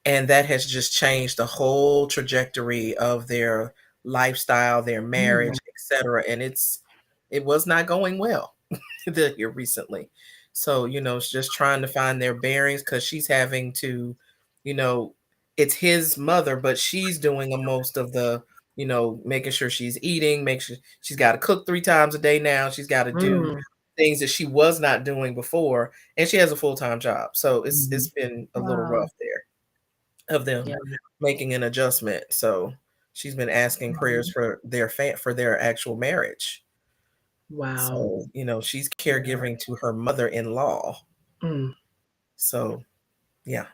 And that has just changed the whole trajectory of their lifestyle, their marriage, etc. And it's it was not going well here recently. So, it's just trying to find their bearings, because she's having to, it's his mother, but she's doing the most of the, making sure she's eating, make sure she's got to cook 3 times a day now. She's got to do things that she was not doing before. And she has a full-time job. So it's been a little rough there of them making an adjustment. So she's been asking prayers for their actual marriage. Wow. So, she's caregiving to her mother-in-law. So, yeah.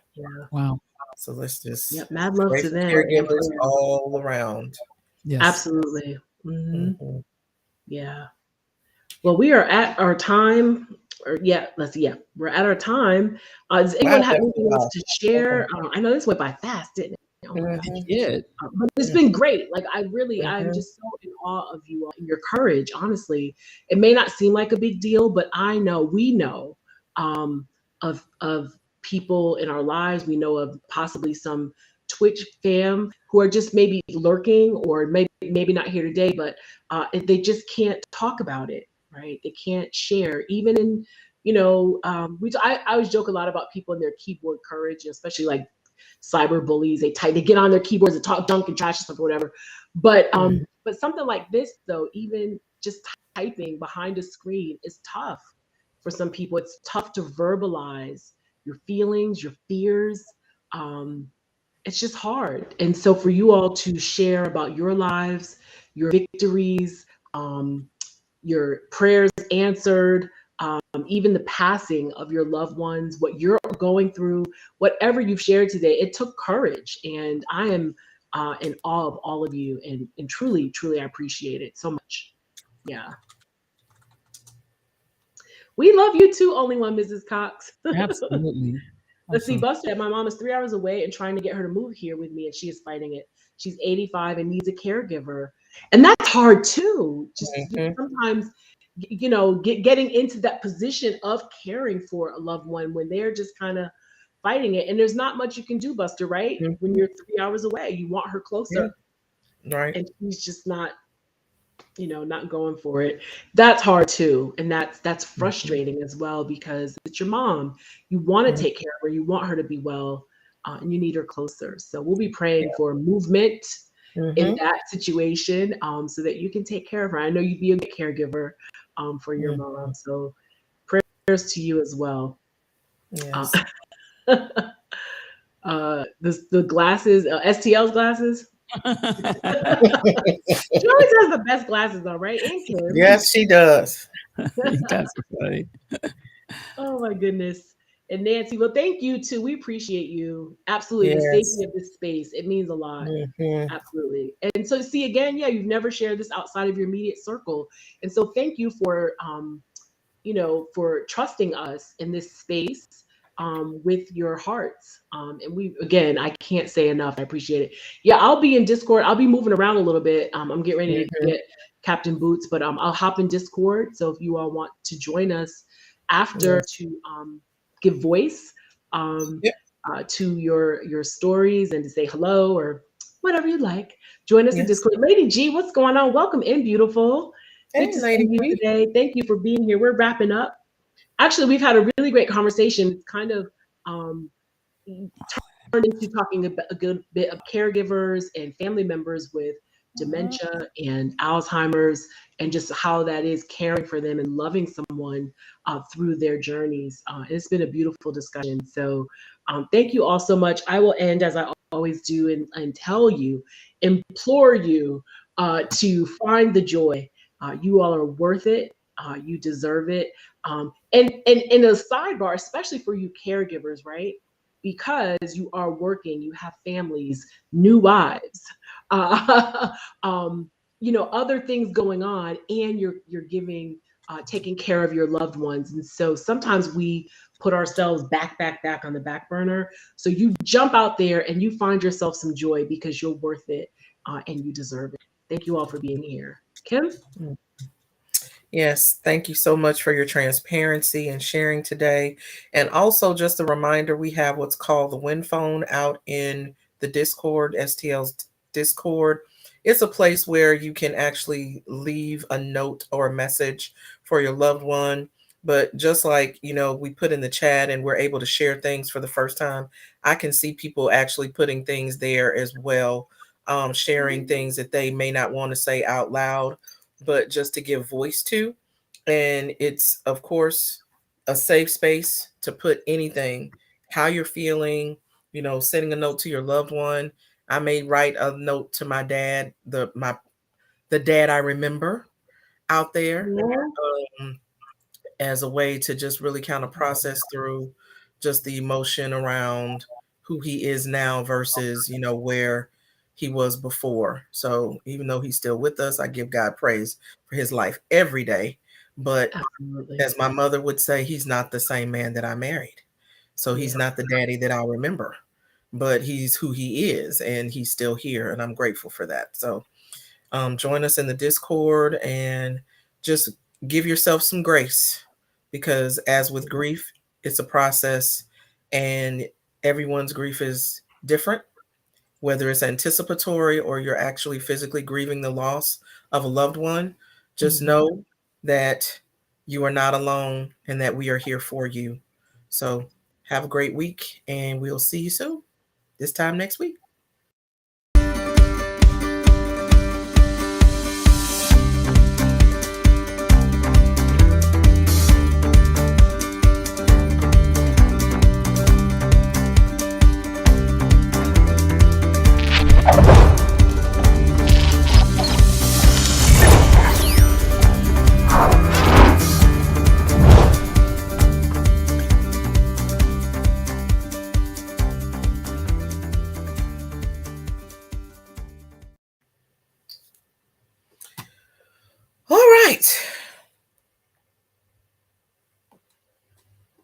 Wow. So let's just mad love to them. Caregivers all around. Yes. Absolutely. Yeah. Well, we are at our time. We're at our time. Does anyone have anything else to share? I know this went by fast, didn't it? Oh my gosh. It did. But it's been great. Like, I'm just so in awe of you all and your courage. Honestly, it may not seem like a big deal, but we know of people in our lives. We know of possibly some Twitch fam who are just maybe lurking, or maybe not here today, but they just can't talk about it, right? They can't share, even in, I always joke a lot about people and their keyboard courage, especially like cyber bullies. They get on their keyboards and talk junk and trash stuff or whatever. But something like this, though, even just typing behind a screen is tough for some people. It's tough to verbalize your feelings, your fears. It's just hard. And so for you all to share about your lives, your victories, your prayers answered, even the passing of your loved ones, what you're going through, whatever you've shared today, it took courage. And I am in awe of all of you, and truly, truly, I appreciate it so much. Yeah. We love you too, Only One Mrs. Cox. Absolutely. Let's see, Buster, my mom is 3 hours away and trying to get her to move here with me, and she is fighting it. She's 85 and needs a caregiver. And that's hard too. Just sometimes, getting into that position of caring for a loved one when they're just kind of fighting it. And there's not much you can do, Buster, right? When you're 3 hours away, you want her closer. Yeah. Right. And she's just not, not going for it. That's hard too. And that's frustrating as well, because it's your mom. You want to take care of her. You want her to be well, and you need her closer. So we'll be praying for movement in that situation, so that you can take care of her. I know you'd be a good caregiver for your mom. So prayers to you as well. Yes. The glasses, STL's glasses. She always has the best glasses on, right? Yes, she does. You guys are funny. Oh my goodness. And Nancy, well, thank you too. We appreciate you. Absolutely. The safety of this space, it means a lot. Absolutely. And so see, again, you've never shared this outside of your immediate circle. And so thank you for for trusting us in this space with your hearts. And I can't say enough. I appreciate it. Yeah, I'll be in Discord. I'll be moving around a little bit. I'm getting ready to get Captain Boots, but I'll hop in Discord. So if you all want to join us after to give voice to your stories and to say hello or whatever you'd like, join us in Discord. Lady G, what's going on? Welcome in, beautiful. Hey, Lady G. Today. Thank you for being here. We're wrapping up. Actually, we've had a really great conversation. It's kind of turned into talking a good bit of caregivers and family members with dementia and Alzheimer's, and just how that is caring for them and loving someone through their journeys. It's been a beautiful discussion. So thank you all so much. I will end as I always do and tell you, implore you to find the joy. You all are worth it. You deserve it. And in a sidebar, especially for you caregivers, right? Because you are working, you have families, new wives, other things going on, and you're giving, taking care of your loved ones. And so sometimes we put ourselves back on the back burner. So you jump out there and you find yourself some joy, because you're worth it and you deserve it. Thank you all for being here. Kim? Yes, thank you so much for your transparency and sharing today. And also just a reminder, we have what's called the Win Phone out in the Discord, STL's Discord. it's a place where you can actually leave a note or a message for your loved one. But just like, we put in the chat and we're able to share things for the first time, I can see people actually putting things there as well, sharing things that they may not want to say out loud, but just to give voice to. And it's, of course, a safe space to put anything, how you're feeling, sending a note to your loved one. I may write a note to my dad, the dad I remember out there, um, as a way to just really kind of process through just the emotion around who he is now versus, where he was before. So even though he's still with us, I give God praise for his life every day. But Absolutely. as my mother would say, he's not the same man that I married. So he's not the daddy that I'll remember, but he's who he is, and he's still here, and I'm grateful for that. So join us in the Discord and just give yourself some grace, because as with grief, it's a process, and everyone's grief is different, whether it's anticipatory or you're actually physically grieving the loss of a loved one. Just know that you are not alone and that we are here for you. So have a great week, and we'll see you soon, this time next week. All right.